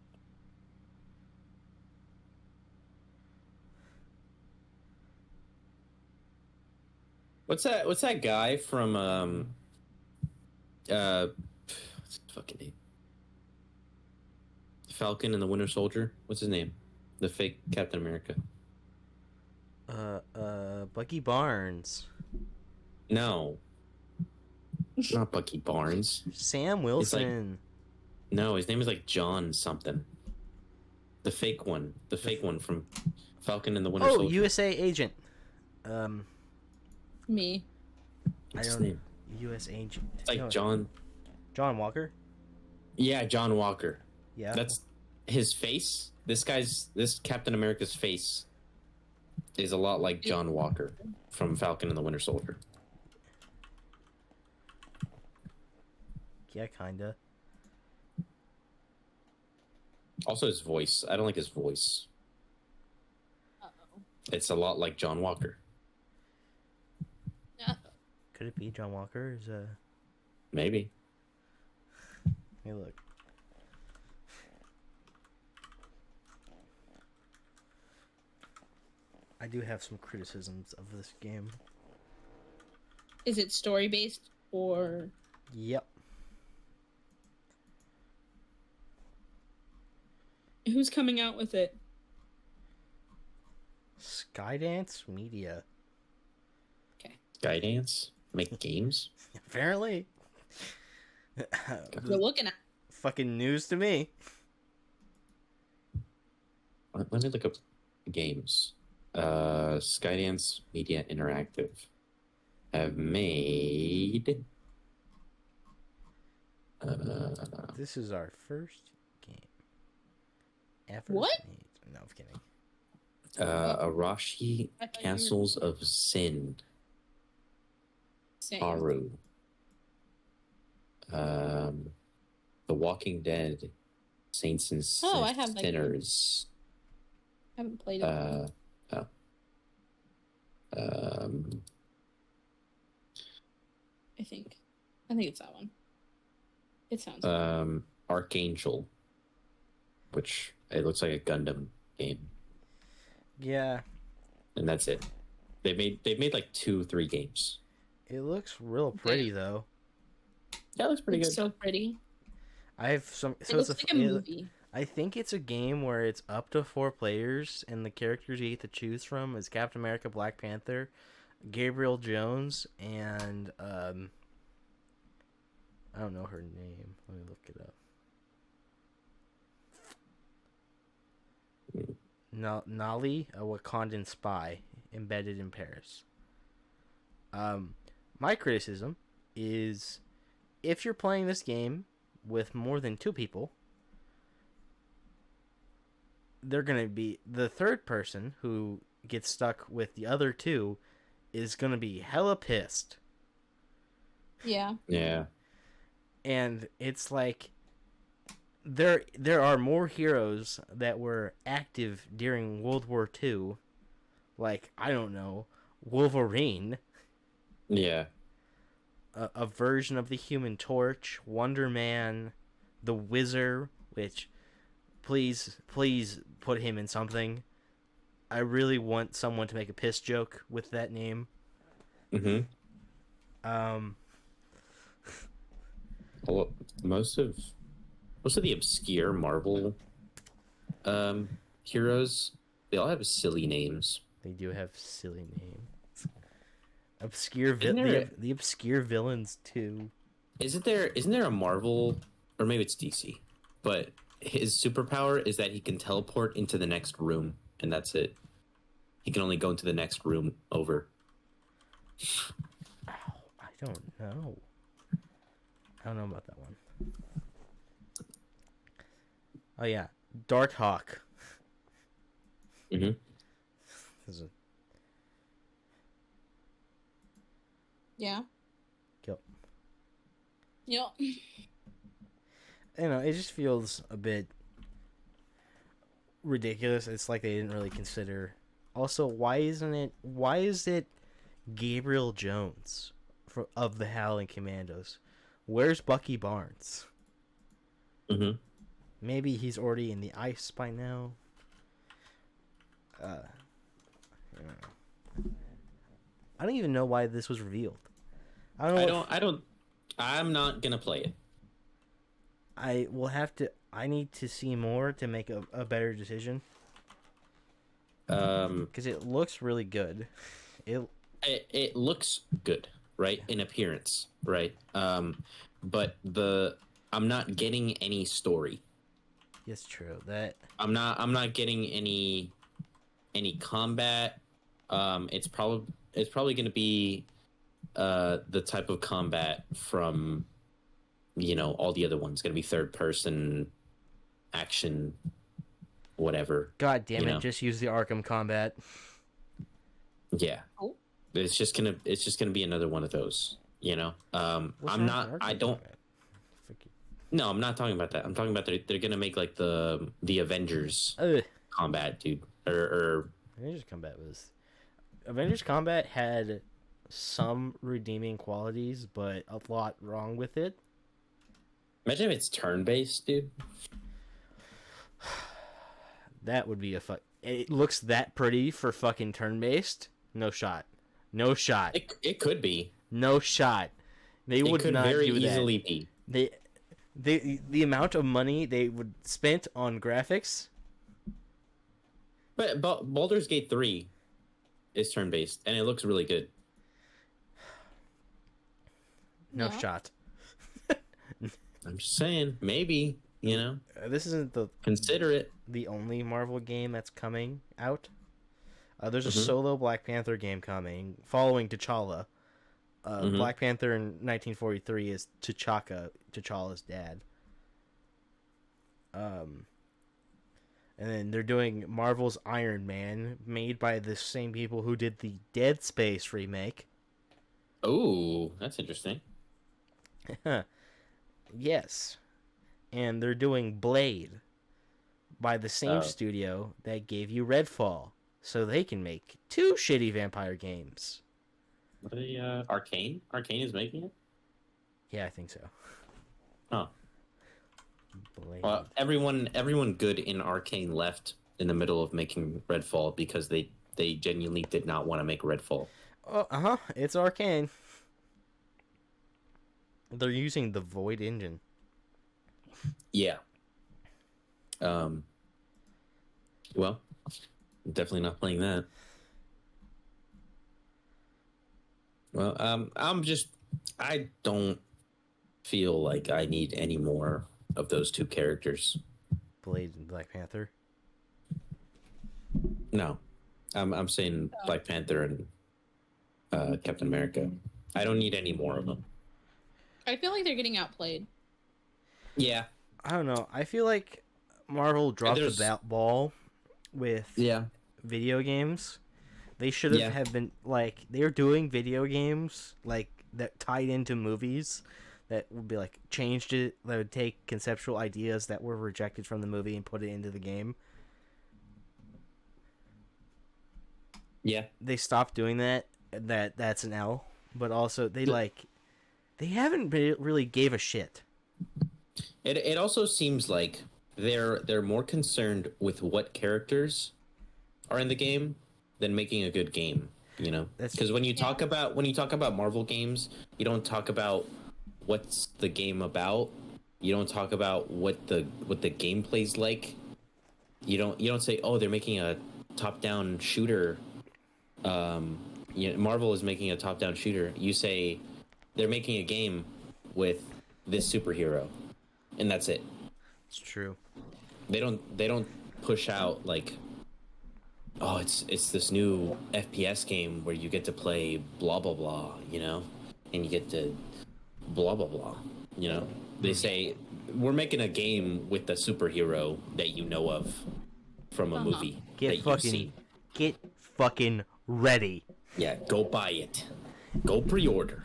What's that guy from what's his fucking name? Falcon and the Winter Soldier. What's his name? The fake Captain America. Bucky Barnes. No. Not Bucky Barnes. Sam Wilson. No, his name is like John something. The fake one. The fake one from Falcon and the Winter Soldier. Oh, USA agent. Me. What's his name? U.S. agent. It's like John Walker? Yeah, John Walker. Yeah. That's his face. This Captain America's face is a lot like John Walker from Falcon and the Winter Soldier. Yeah, kinda. Also his voice. I don't like his voice. Uh-oh. It's a lot like John Walker. Could it be John Walker? Maybe. Hey, look. I do have some criticisms of this game. Is it story based or? Yep. Who's coming out with it? Skydance Media. Okay. Skydance? Make games? Apparently. You're looking at. Fucking news to me. Let me look up games. Skydance Media Interactive have made. This is our first game. What? No, I'm kidding. Arashi Castles of Sin. Same. Haru. The Walking Dead. Saints and I have Sinners. I haven't played it. I think it's that one. It sounds. Archangel, which it looks like a Gundam game. Yeah. And that's it. They've made like 2-3 games. It looks real pretty though. Yeah, it looks pretty good. So pretty. I have some. So it looks like a movie. I think it's a game where it's up to 4 players, and the characters you get to choose from is Captain America, Black Panther, Gabriel Jones, and I don't know her name. Let me look it up. Nali, a Wakandan spy embedded in Paris. My criticism is, if you're playing this game with more than 2 people, they're going to be... The third person who gets stuck with the other 2 is going to be hella pissed. Yeah. Yeah. And it's like... There are more heroes that were active during World War II. Like, I don't know, Wolverine. Yeah. A version of the Human Torch, Wonder Man, the Wizard, which... Please put him in something. I really want someone to make a piss joke with that name. Mm-hmm. Well, most of the obscure Marvel heroes, they all have silly names. They do have silly names. Obscure the obscure villains too. Isn't there a Marvel, or maybe it's DC, but his superpower is that he can teleport into the next room, and that's it. He can only go into the next room over. Oh, I don't know. I don't know about that one. Oh yeah, Darkhawk. Mm-hmm. Yeah. Yep. Yep. You know, it just feels a bit ridiculous. It's like they didn't really consider. Also, why is it Gabriel Jones of the Howling Commandos? Where's Bucky Barnes? Mm-hmm. Maybe he's already in the ice by now. I don't even know why this was revealed. I'm not gonna play it. I need to see more to make a better decision. Because it looks really good. It looks good, right, in appearance, right? But I'm not getting any story. It's true that I'm not getting any combat. It's probably going to be the type of combat from, all the other ones. Going to be third person action, whatever. God damn it! Just use the Arkham combat. Yeah, it's just gonna be another one of those. I'm not talking about that. I'm talking about they're gonna make like the Avengers combat, dude. Or Avengers combat had some redeeming qualities, but a lot wrong with it. Imagine if it's turn-based, dude. That would be it looks that pretty for fucking turn-based. No shot. It could be. No shot. They would not very do that. easily be. The amount of money they would spent on graphics. But Baldur's Gate 3 is turn-based, and it looks really good. No shot. I'm just saying, maybe. You know, this isn't consider it the only Marvel game that's coming out. There's a solo Black Panther game coming following T'Challa. Black Panther in 1943 is T'Challa's dad. And then they're doing Marvel's Iron Man, made by the same people who did the Dead Space remake. Oh, that's interesting. Yes. And they're doing Blade by the same studio that gave you Redfall, so they can make 2 shitty vampire games. What are they, Arcane? Arcane is making it? Yeah, I think so. Oh. Blade. Well, everyone good in Arcane left in the middle of making Redfall because they genuinely did not want to make Redfall. Oh, it's Arcane. They're using the Void engine. Yeah. Well, definitely not playing that. Well, I don't feel like I need any more of those 2 characters. Blade and Black Panther? No. I'm saying Black Panther and Captain America. I don't need any more of them. I feel like they're getting outplayed. Yeah. I don't know. I feel like Marvel dropped the ball with video games. They should have been like, they're doing video games like that tied into movies that would be like changed it, that would take conceptual ideas that were rejected from the movie and put it into the game. Yeah. They stopped doing that. That's an L. But also they haven't really gave a shit. It also seems like they're more concerned with what characters are in the game than making a good game, you know? Because when you talk about Marvel games, you don't talk about what's the game about. You don't talk about what the gameplay's like. You don't say, oh, they're making a top-down shooter. Marvel is making a top-down shooter. You say they're making a game with this superhero, and that's it. It's true. They don't push out like, oh, it's this new FPS game where you get to play blah blah blah, you know, and you get to blah blah blah, you know. They say we're making a game with the superhero that you know of from a movie Get fucking ready. Yeah, go buy it. Go pre-order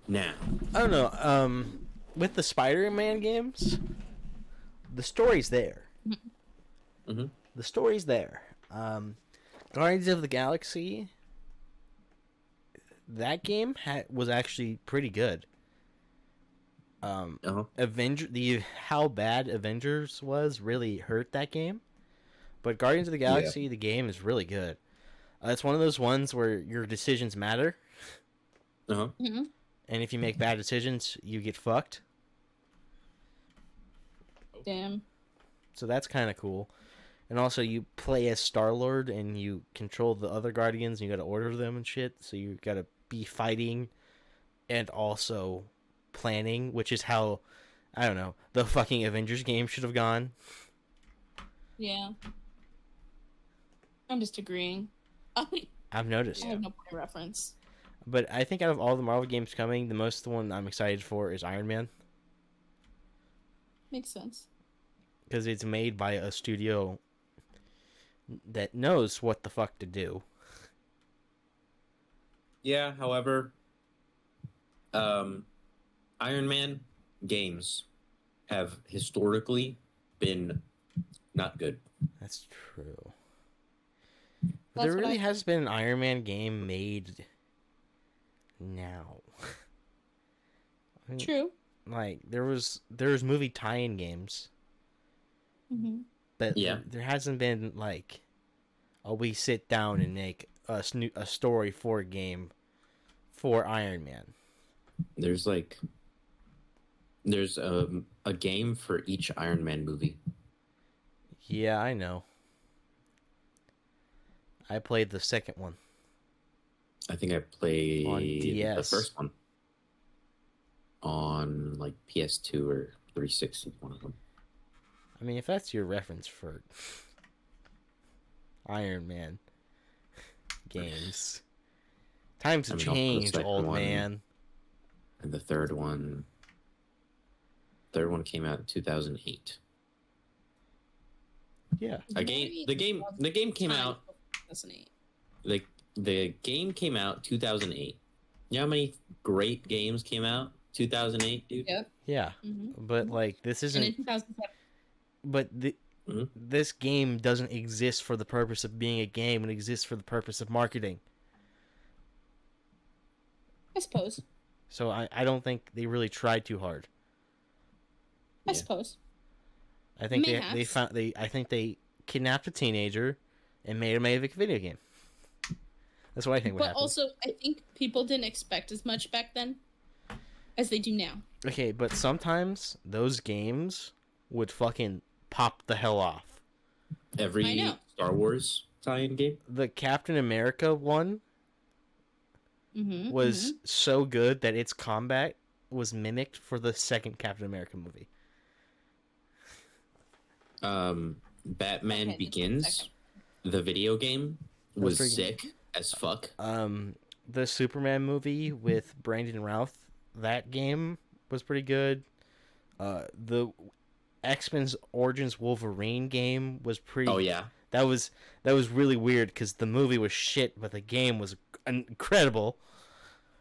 now. I don't know. With the Spider-Man games, the story's there. Mm-hmm. The story's there. Guardians of the Galaxy, that game was actually pretty good. How bad Avengers was really hurt that game. But Guardians of the Galaxy, the game is really good. It's one of those ones where your decisions matter. Uh-huh. Mm-hmm. And if you make bad decisions, you get fucked. Damn. So that's kind of cool. And also, you play as Star-Lord, and you control the other Guardians, and you gotta order them and shit. So you gotta be fighting and also planning, which is how, I don't know, the fucking Avengers game should have gone. Yeah. I'm just agreeing. I've noticed. I have no point of reference. But I think out of all the Marvel games coming, the one I'm excited for is Iron Man. Makes sense. Because it's made by a studio that knows what the fuck to do. Yeah, however, Iron Man games have historically been not good. That's true. But there really has been an Iron Man game made now. True. Like there was movie tie-in games. Mm-hmm. But there hasn't been like, we sit down and make a story for a game for Iron Man. There's a game for each Iron Man movie. Yeah, I know. I played the second one. I think I played on DS. The first one on like PS2 or 360, one of them. I mean, if that's your reference for Iron Man games, times have changed, old man. And the third one came out in 2008. Yeah. The game came out. 2008. The game came out 2008. You know how many great games came out 2008, dude? Yep. Yeah. Mm-hmm. But like this isn't. And in 2007. But this game doesn't exist for the purpose of being a game. It exists for the purpose of marketing. I suppose. So I don't think they really tried too hard. I suppose. I think I think they kidnapped a teenager and made him a video game. That's what I think would happen. But also, I think people didn't expect as much back then as they do now. Okay, but sometimes those games would fucking pop the hell off. Every Star Wars tie-in game? The Captain America one was so good that its combat was mimicked for the second Captain America movie. Batman Begins, the video game, was sick as fuck. The Superman movie with Brandon Routh, that game was pretty good. The X-Men's Origins Wolverine game was pretty. Oh yeah, that was really weird because the movie was shit, but the game was incredible.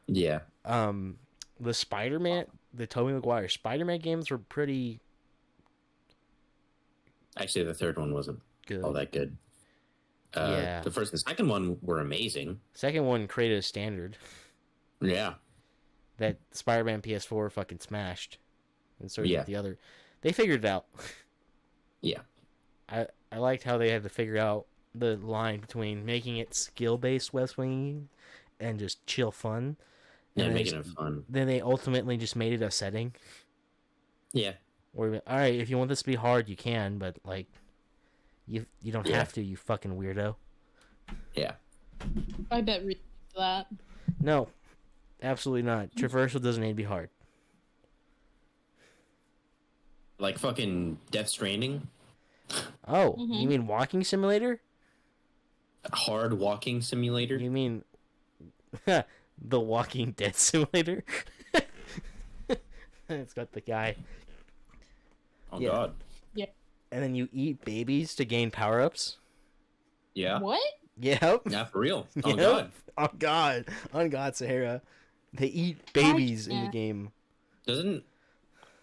Yeah. The Spider-Man, the Tobey Maguire Spider-Man games were pretty. Actually, the third one wasn't all that good. Yeah. The first and second one were amazing. Second one created a standard. Yeah. That Spider-Man PS4 fucking smashed. And so did the other. They figured it out. Yeah. I liked how they had to figure out the line between making it skill-based web swinging and just chill fun. And making it fun. Then they ultimately just made it a setting. Yeah. Or, all right, if you want this to be hard, you can, but like, you don't have to, you fucking weirdo. Yeah. I bet Reid that. No, absolutely not. Traversal doesn't need to be hard. Like fucking Death Stranding? Oh, you mean walking simulator? Hard walking simulator? You mean the Walking Dead simulator? It's got the guy. Oh, yeah. God. Yeah. And then you eat babies to gain power-ups? Yeah. What? Yep. Yeah, for real. Oh, yep. God. Oh, God. On God, Sahara. They eat babies in the game. Doesn't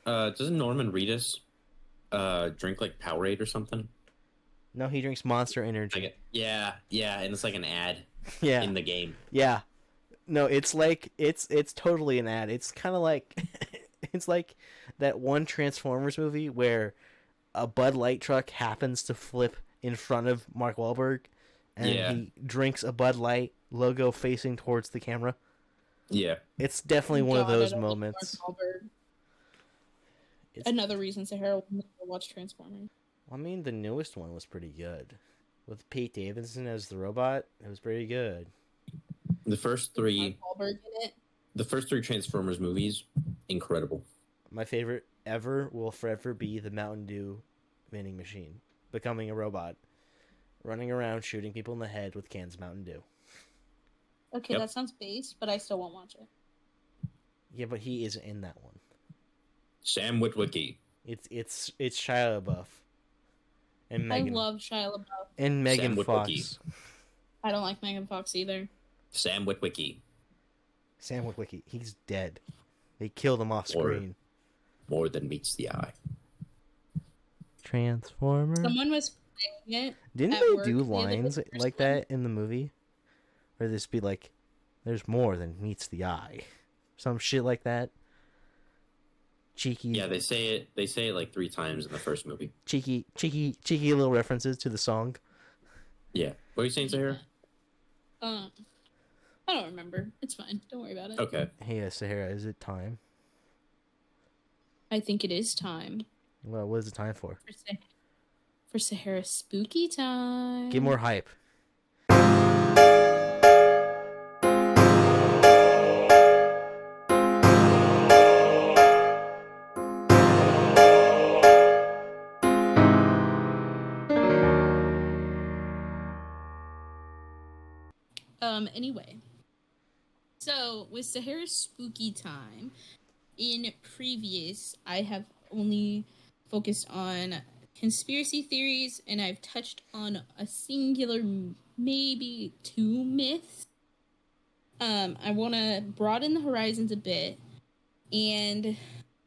Norman Reedus drink like Powerade or something? No, he drinks Monster Energy. Yeah, and it's like an ad in the game. Yeah. No, it's like it's totally an ad. It's kind of like it's like that one Transformers movie where a Bud Light truck happens to flip in front of Mark Wahlberg and he drinks a Bud Light, logo facing towards the camera. Yeah. It's definitely one of those moments. Another reason Sahara will never watch Transformers. I mean, the newest one was pretty good. With Pete Davidson as the robot, it was pretty good. The first three Transformers movies, incredible. My favorite ever will forever be the Mountain Dew vending machine, becoming a robot, running around shooting people in the head with cans of Mountain Dew. Okay, that sounds base, but I still won't watch it. Yeah, but he isn't in that one. Sam Witwicky. It's Shia LaBeouf. And Megan. I love Shia LaBeouf. And Megan Fox. I don't like Megan Fox either. Sam Witwicky. He's dead. They killed him off screen. More than meets the eye. Transformer. Someone was playing it. Didn't they do lines like that in the movie? Or this be like, there's more than meets the eye. Some shit like that. Cheeky. Yeah, they say it like 3 times in the first movie. Cheeky little references to the song. Yeah. What are you saying, Sahara? I don't remember. It's fine. Don't worry about it. Okay. Hey, Sahara, is it time? I think it is time. Well, what is it time for? For Sahara spooky time. Get more hype. Anyway. So, with Sahara's spooky time, in previous, I have only focused on conspiracy theories, and I've touched on a singular, maybe 2 myths. I want to broaden the horizons a bit and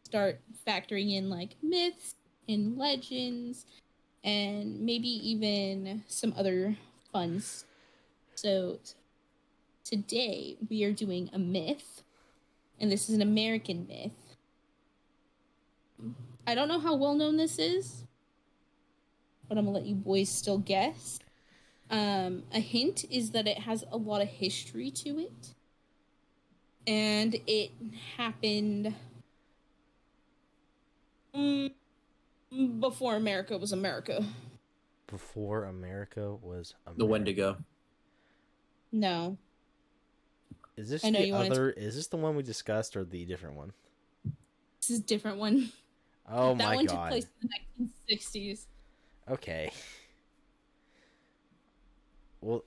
start factoring in, like, myths and legends, and maybe even some other funs. So, today, we are doing a myth, and this is an American myth. I don't know how well known this is, but I'm gonna let you boys still guess. A hint is that it has a lot of history to it, and it happened before America was America. Before America was America. The Wendigo. No. Is this the other? Is this the one we discussed or the different one? This is a different one. Oh my god. That one took place in the 1960s. Okay. Well,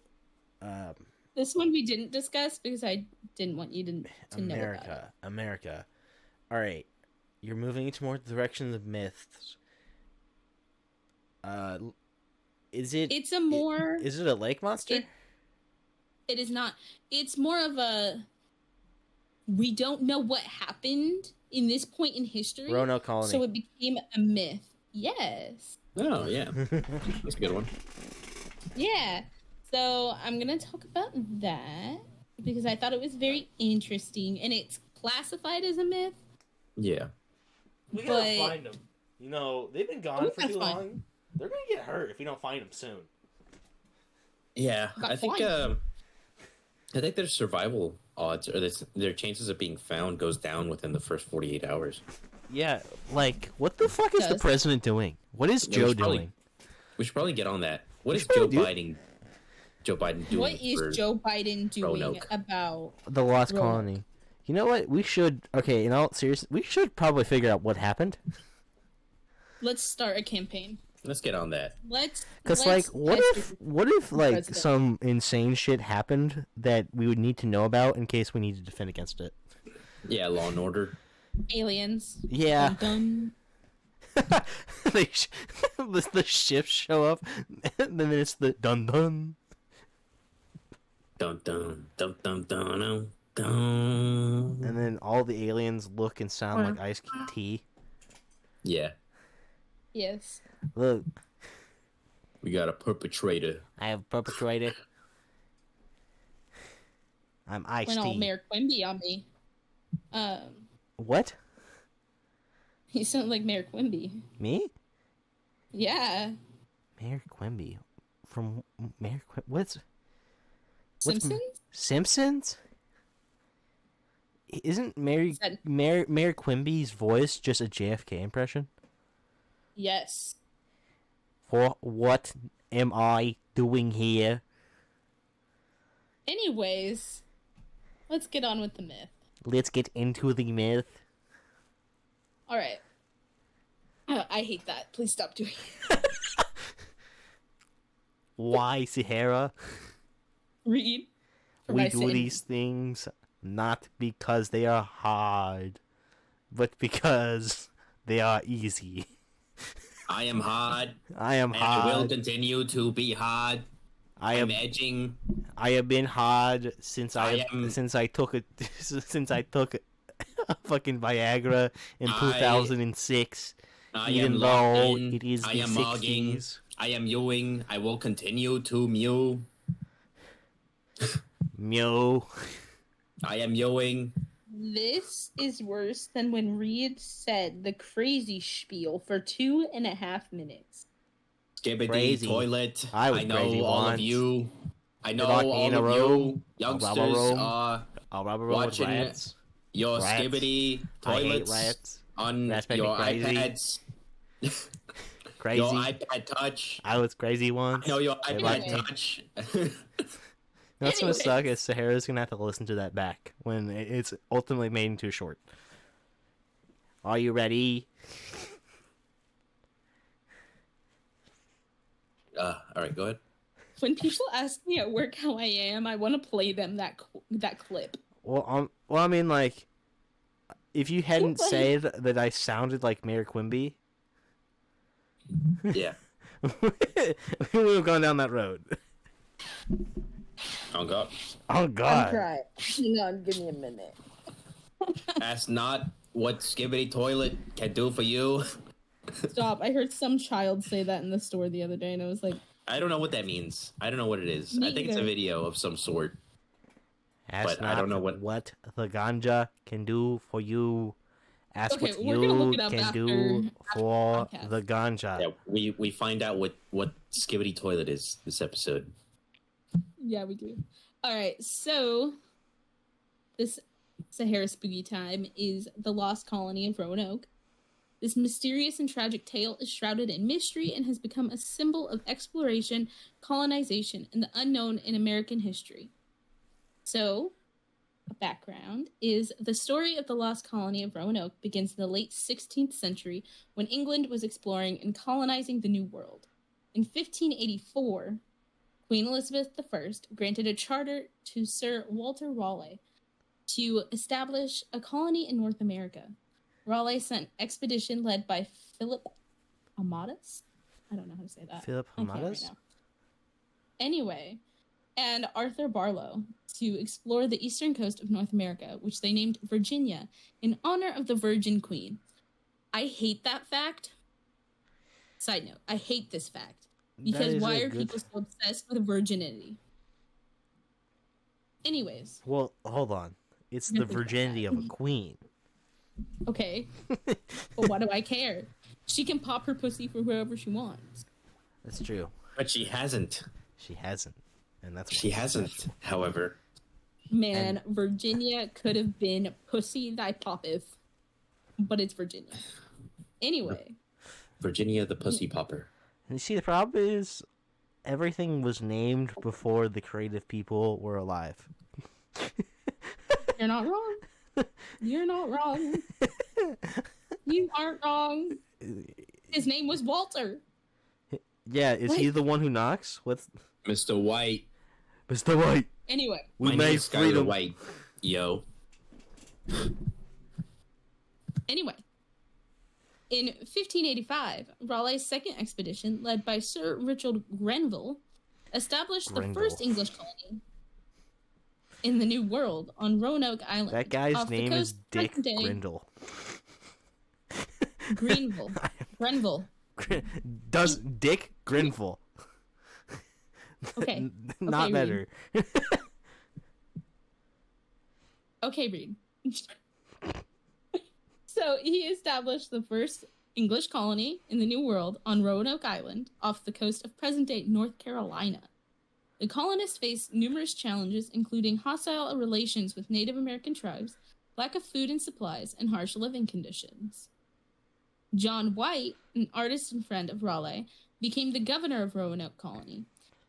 this one we didn't discuss because I didn't want you to know about it. America. All right. You're moving into more directions of myths. Is it? It's a more. Is it a lake monster? It is not. It's more of a. We don't know what happened in this point in history. Roanoke Colony. So it became a myth. Yes. Oh yeah, that's a good one. Yeah. So I'm gonna talk about that because I thought it was very interesting, and it's classified as a myth. Yeah. We gotta find them. You know, they've been gone for too long. They're gonna get hurt if we don't find them soon. Yeah, I think their survival odds or their chances of being found goes down within the first 48 hours. Yeah, like what the fuck is the president doing? What is Joe doing? We should probably get on that. What is Joe Biden doing? What is Joe Biden doing Roanoke? About the lost colony? You know what? We should. Okay, in all seriousness, we should probably figure out what happened. Let's start a campaign. Let's get on that. Because like, what if like some insane shit happened that we would need to know about in case we need to defend against it? Yeah, Law and Order. Aliens. Yeah. Dun, the ships show up, and then it's the dun dun. Dun dun dun dun dun dun. And then all the aliens look and sound like iced tea. Yeah. Yes. Look. We got a perpetrator. I have a perpetrator. I'm iced Went all tea. Mayor Quimby on me. What? You sound like Mayor Quimby. Me? Yeah. Mayor Quimby. From Mayor Quimby? What's Simpsons? Simpsons? Isn't Mayor Quimby's voice just a JFK impression? Yes. For what am I doing here? Anyways, let's get on with the myth. Let's get into the myth. All right. I hate that. Please stop doing it. Why, Sahara? Reid. We do these things not because they are hard, but because they are easy. I am hard. I am hard. I will continue to be hard. I'm edging. I have been hard since I took a fucking Viagra in 2006. Even though it is the 60s. I am mewing. I will continue to mew. Mew. I am mewing. This is worse than when Reid said the crazy spiel for 2.5 minutes. Skibbity toilet. I know all of you. I know all of you youngsters are watching your skibbity toilets on your iPads. Crazy. Your iPad Touch. I was crazy once. I know your iPad Touch. That's gonna suck. Is Sahara's gonna have to listen to that back when it's ultimately made into short. Are you ready? All right, go ahead. When people ask me at work how I am, I want to play them that clip. Well, I mean, like, if you hadn't said that I sounded like Mayor Quimby, yeah, we would have gone down that road. Oh God. Oh God. I'm crying. Hang on, give me a minute. That's not what Skibbity Toilet can do for you. Stop. I heard some child say that in the store the other day, and I was like... I don't know what that means. I don't know what it is. I think it's a video of some sort. That's but I don't know what the ganja can do for you. Ask what you can do for the ganja. Yeah, we find out what Skibbity Toilet is this episode. Yeah, we do. All right, so this Sahara Spooky Time is the lost colony of Roanoke. This mysterious and tragic tale is shrouded in mystery and has become a symbol of exploration, colonization, and the unknown in American history. So, a background is the story of the lost colony of Roanoke begins in the late 16th century when England was exploring and colonizing the New World. In 1584, Queen Elizabeth I granted a charter to Sir Walter Raleigh to establish a colony in North America. Raleigh sent an expedition led by Philip Amadas? I don't know how to say that. Philip Amadas? Right anyway, and Arthur Barlow to explore the eastern coast of North America, which they named Virginia in honor of the Virgin Queen. I hate that fact. Side note, I hate this fact. Because why are people so obsessed with virginity? Anyways. Well, hold on. It's the virginity of a queen. Okay. But why do I care? She can pop her pussy for whoever she wants. That's true. But she hasn't. She hasn't. And that's she hasn't, however. Man, Virginia could have been pussy thy poppeth. But it's Virginia. Anyway. Virginia the pussy popper. And you see, the problem is everything was named before the creative people were alive. You're not wrong. You're not wrong. You aren't wrong. His name was Walter. Yeah, is he the one who knocks? What's Mr. White? Mr. White. Anyway, we made freedom. White, yo. Anyway, in 1585, Raleigh's second expedition, led by Sir Richard Grenville, established the first English colony in the New World on Roanoke Island. That guy's name is Dick Grindle. Greenville. Grenville. Does Dick Grenville. Okay. Not better. Okay, Reid. So he established the first English colony in the New World on Roanoke Island off the coast of present-day North Carolina. The colonists faced numerous challenges, including hostile relations with Native American tribes, lack of food and supplies, and harsh living conditions. John White, an artist and friend of Raleigh, became the governor of Roanoke Colony.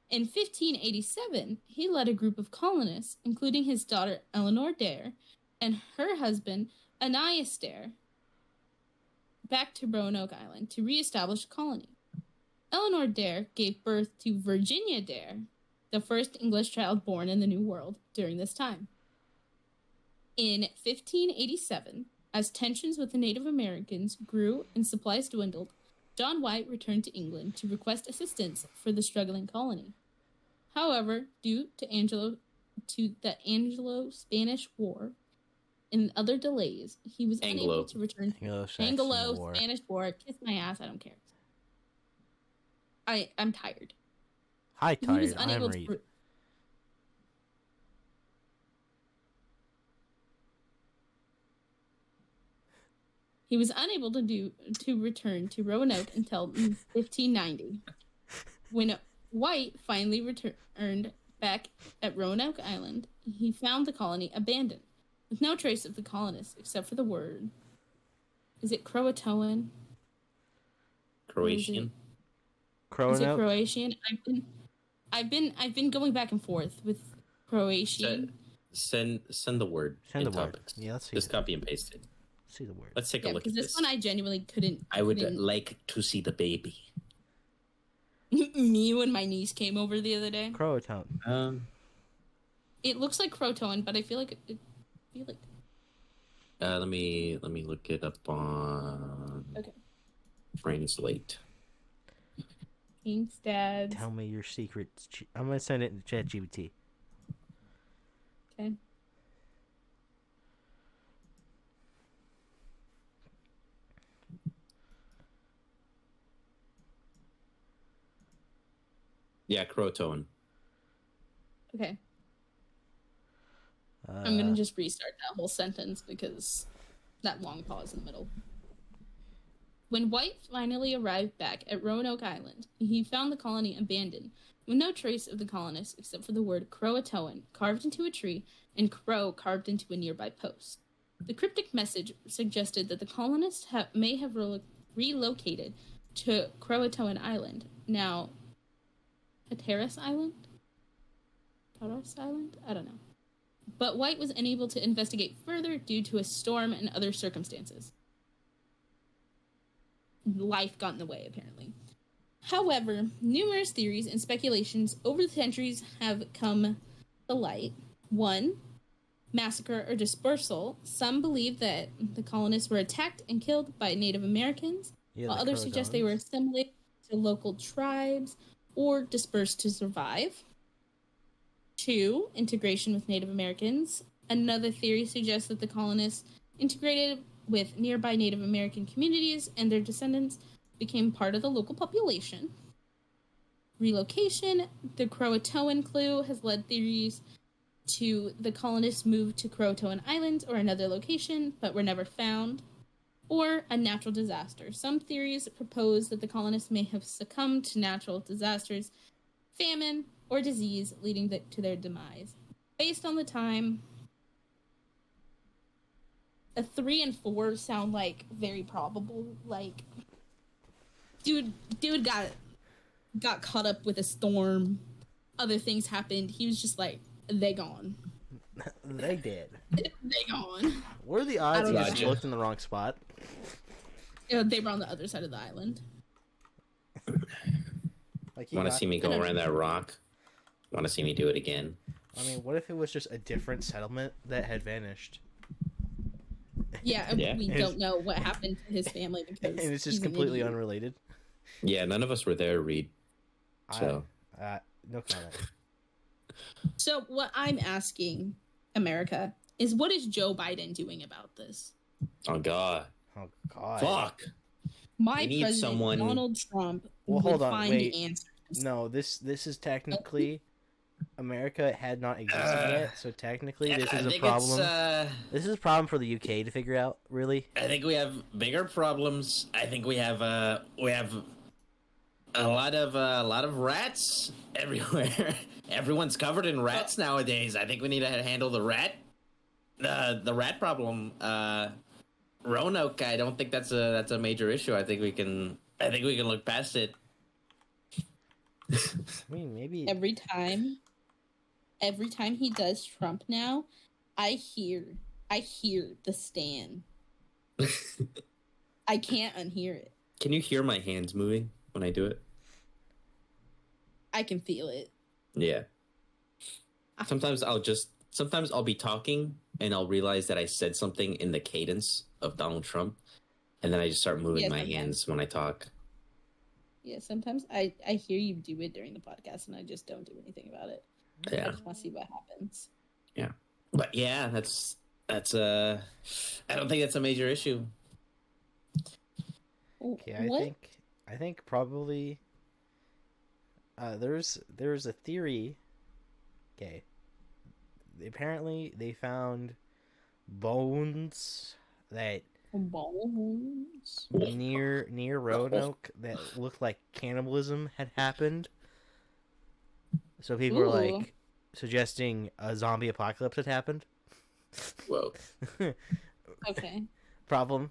In 1587, he led a group of colonists, including his daughter Eleanor Dare and her husband Ananias Dare, back to Roanoke Island to reestablish the colony. Eleanor Dare gave birth to Virginia Dare, the first English child born in the New World during this time. In 1587, as tensions with the Native Americans grew and supplies dwindled, John White returned to England to request assistance for the struggling colony. However, due to the Anglo-Spanish War and other delays, he was unable to return. Anglo-Spanish War. Kiss my ass. I don't care. I'm tired. Hi, tired. I'm Reid. He was unable to return to Roanoke until 1590, when White finally returned back at Roanoke Island. He found the colony abandoned, with no trace of the colonists except for the word. Is it Croatoan? Croatian. Is it Croatian? I've been going back and forth with Croatian. Send the word. Send the word. Yeah, let's see. Just copy and paste it. See the word. Let's take a look at this. This one I genuinely couldn't. I would like to see the baby. Me when my niece came over the other day. Croatoan. It looks like Croatoan, but I feel like let me look it up on. Okay. Translate. Inkstads. Tell me your secrets. I'm gonna send it to ChatGPT. Okay. Yeah, Croatoan. Okay. I'm gonna just restart that whole sentence because that long pause in the middle. When White finally arrived back at Roanoke Island, he found the colony abandoned, with no trace of the colonists except for the word Croatoan carved into a tree and Crow carved into a nearby post. The cryptic message suggested that the colonists may have relocated to Croatoan Island, now Hatteras Island? Hatteras Island? I don't know. But White was unable to investigate further due to a storm and other circumstances. Life got in the way, apparently. However, numerous theories and speculations over the centuries have come to light. 1. Massacre or dispersal. Some believe that the colonists were attacked and killed by Native Americans, while others suggest they were assimilated to local tribes or dispersed to survive. 2. Integration with Native Americans. Another theory suggests that the colonists integrated with nearby Native American communities and their descendants became part of the local population. Relocation. The Croatoan clue has led theories to the colonists moved to Croatoan Island or another location, but were never found. Or a natural disaster. Some theories propose that the colonists may have succumbed to natural disasters, famine, or disease leading to their demise. Based on the time, a 3 and 4 sound like very probable. Like, dude got caught up with a storm. Other things happened. He was just like, they gone. They did. They gone. What are the odds he just looked in the wrong spot? They were on the other side of the island. Like, want to see me go around that rock? Want to see me do it again? I mean, what if it was just a different settlement that had vanished? Yeah, we don't know what happened to his family because and it's just completely unrelated. Yeah, none of us were there, Reid. So, no comment. So what I'm asking America is, what is Joe Biden doing about this? Oh God! Fuck! My president, Donald Trump, hold on, find the answers. No, this is technically America had not existed yet, so technically this is a problem. This is a problem for the UK to figure out. Really, I think we have bigger problems. I think we have a lot of rats everywhere. Everyone's covered in rats nowadays. I think we need to handle the rat problem. Roanoke, I don't think that's a major issue. I think we can look past it. I mean, maybe every time he does Trump now, I hear the Stan. I can't unhear it. Can you hear my hands moving when I do it? I can feel it. Yeah. Sometimes I'll be talking and I'll realize that I said something in the cadence of Donald Trump, and then I just start moving my hands when I talk. Yeah, sometimes I hear you do it during the podcast and I just don't do anything about it. Yeah. I just want to see what happens. Yeah. But yeah, that's I don't think that's a major issue. Okay, I think probably there's a theory. Okay. Apparently they found bones near Roanoke that looked like cannibalism had happened. So people were like suggesting a zombie apocalypse had happened. Whoa. Okay. Problem.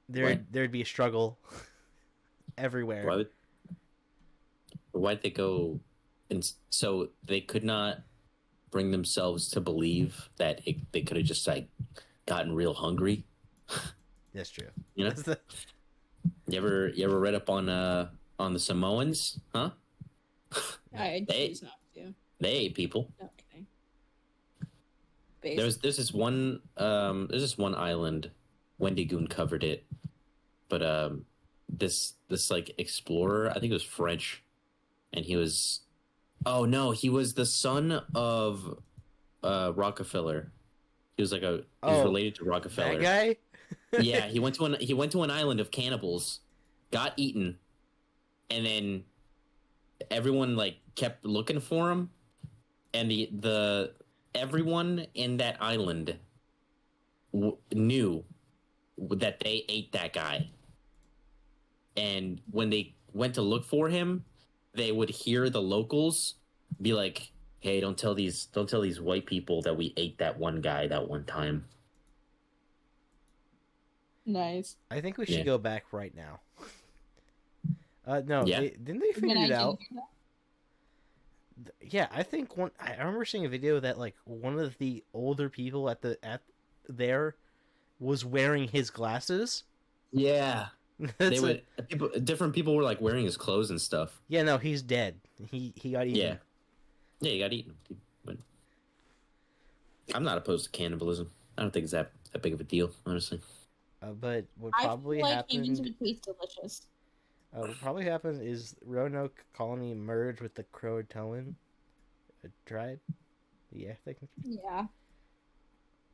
There'd be a struggle everywhere. Why'd they go? And so they could not bring themselves to believe that they could have just like gotten real hungry. That's true. You know, you ever read up on on the Samoans, huh? I choose not to. They ate people. Okay. There's this one island. Wendy Goon covered it, but this like explorer, I think it was French, and he was the son of Rockefeller. He was related to Rockefeller. That guy? Yeah, he went to an island of cannibals, got eaten, and then everyone like kept looking for him, and the everyone in that island knew that they ate that guy, and when they went to look for him, they would hear the locals be like, "Hey, don't tell these white people that we ate that one guy that one time." Nice. I think we should go back right now. No, didn't they figure it out? Yeah, I think I remember seeing a video that like one of the older people at there was wearing his glasses. Yeah, different people were like wearing his clothes and stuff. Yeah, no, he's dead. He got eaten. Yeah, he got eaten. But I'm not opposed to cannibalism. I don't think it's that big of a deal, honestly. But what probably happened? Humans would taste delicious. What probably happened is Roanoke colony merged with the Croatoan tribe. Yeah, they can. Yeah.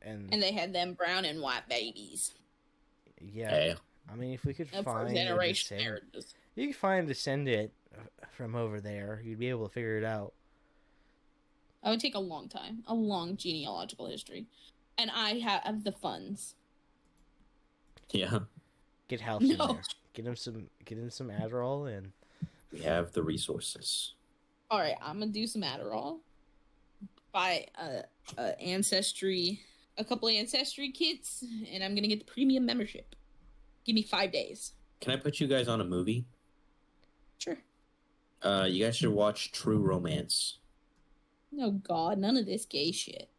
And they had them brown and white babies. Yeah. Hey. I mean, if we could find you could find a descendant from over there, you'd be able to figure it out. It would take a long time, a long genealogical history, and I have the funds. Yeah. Get House in there. Get him some Adderall, and we have the resources. All right, I'm gonna do some Adderall. Buy a couple of ancestry kits, and I'm gonna get the premium membership. Give me 5 days. Can I put you guys on a movie? Sure. You guys should watch True Romance. No, God, none of this gay shit.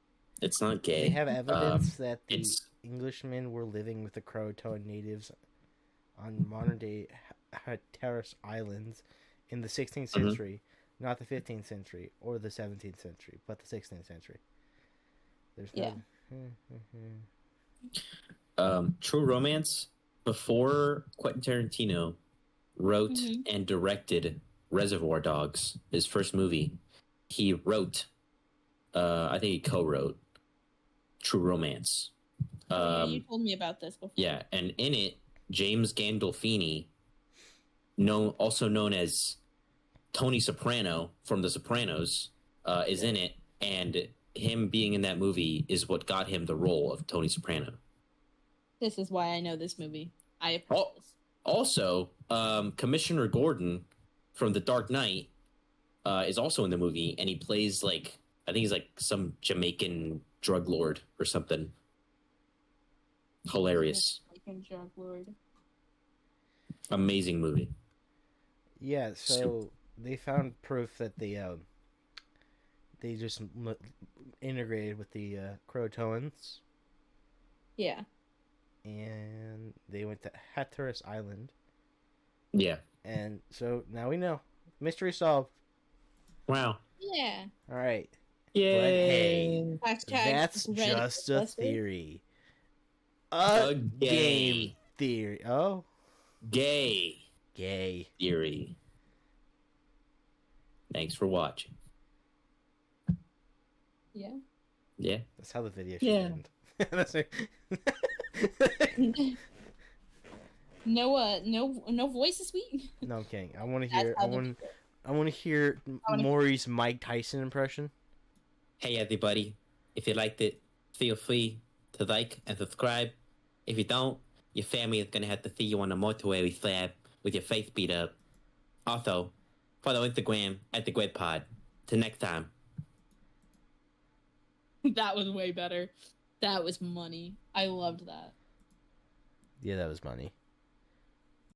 It's not gay. They have evidence that the Englishmen were living with the Croatoan natives on modern-day Hatteras Islands in the 16th century, not the 15th century or the 17th century, but the 16th century. True Romance, before Quentin Tarantino wrote and directed Reservoir Dogs, his first movie, he wrote, I think he co-wrote True Romance. You told me about this before. Yeah, and in it, James Gandolfini, also known as Tony Soprano from The Sopranos, is in it, and him being in that movie is what got him the role of Tony Soprano. This is why I know this movie. I approve this. Also, Commissioner Gordon from The Dark Knight is also in the movie, and he plays I think he's like some Jamaican drug lord or something. Hilarious. Jamaican drug lord. Amazing movie. Yeah, so they found proof that they just integrated with the Croatoans. Yeah. And they went to Hatteras Island. Yeah. And so now we know. Mystery solved. Wow. Yeah. All right. Yay. But hey, that's just a theory. A game theory. Oh. Gay theory. Thanks for watching. Yeah. Yeah. That's how the video should end. That's it. No voice this week. No, I'm kidding. I want to hear. I want to hear Maury's Mike Tyson impression. Hey everybody! If you liked it, feel free to like and subscribe. If you don't, your family is gonna have to see you on the mortuary slab with your face beat up. Also, follow Instagram at the Gred Pod. Till next time. That was way better. That was money. I loved that. Yeah, that was money.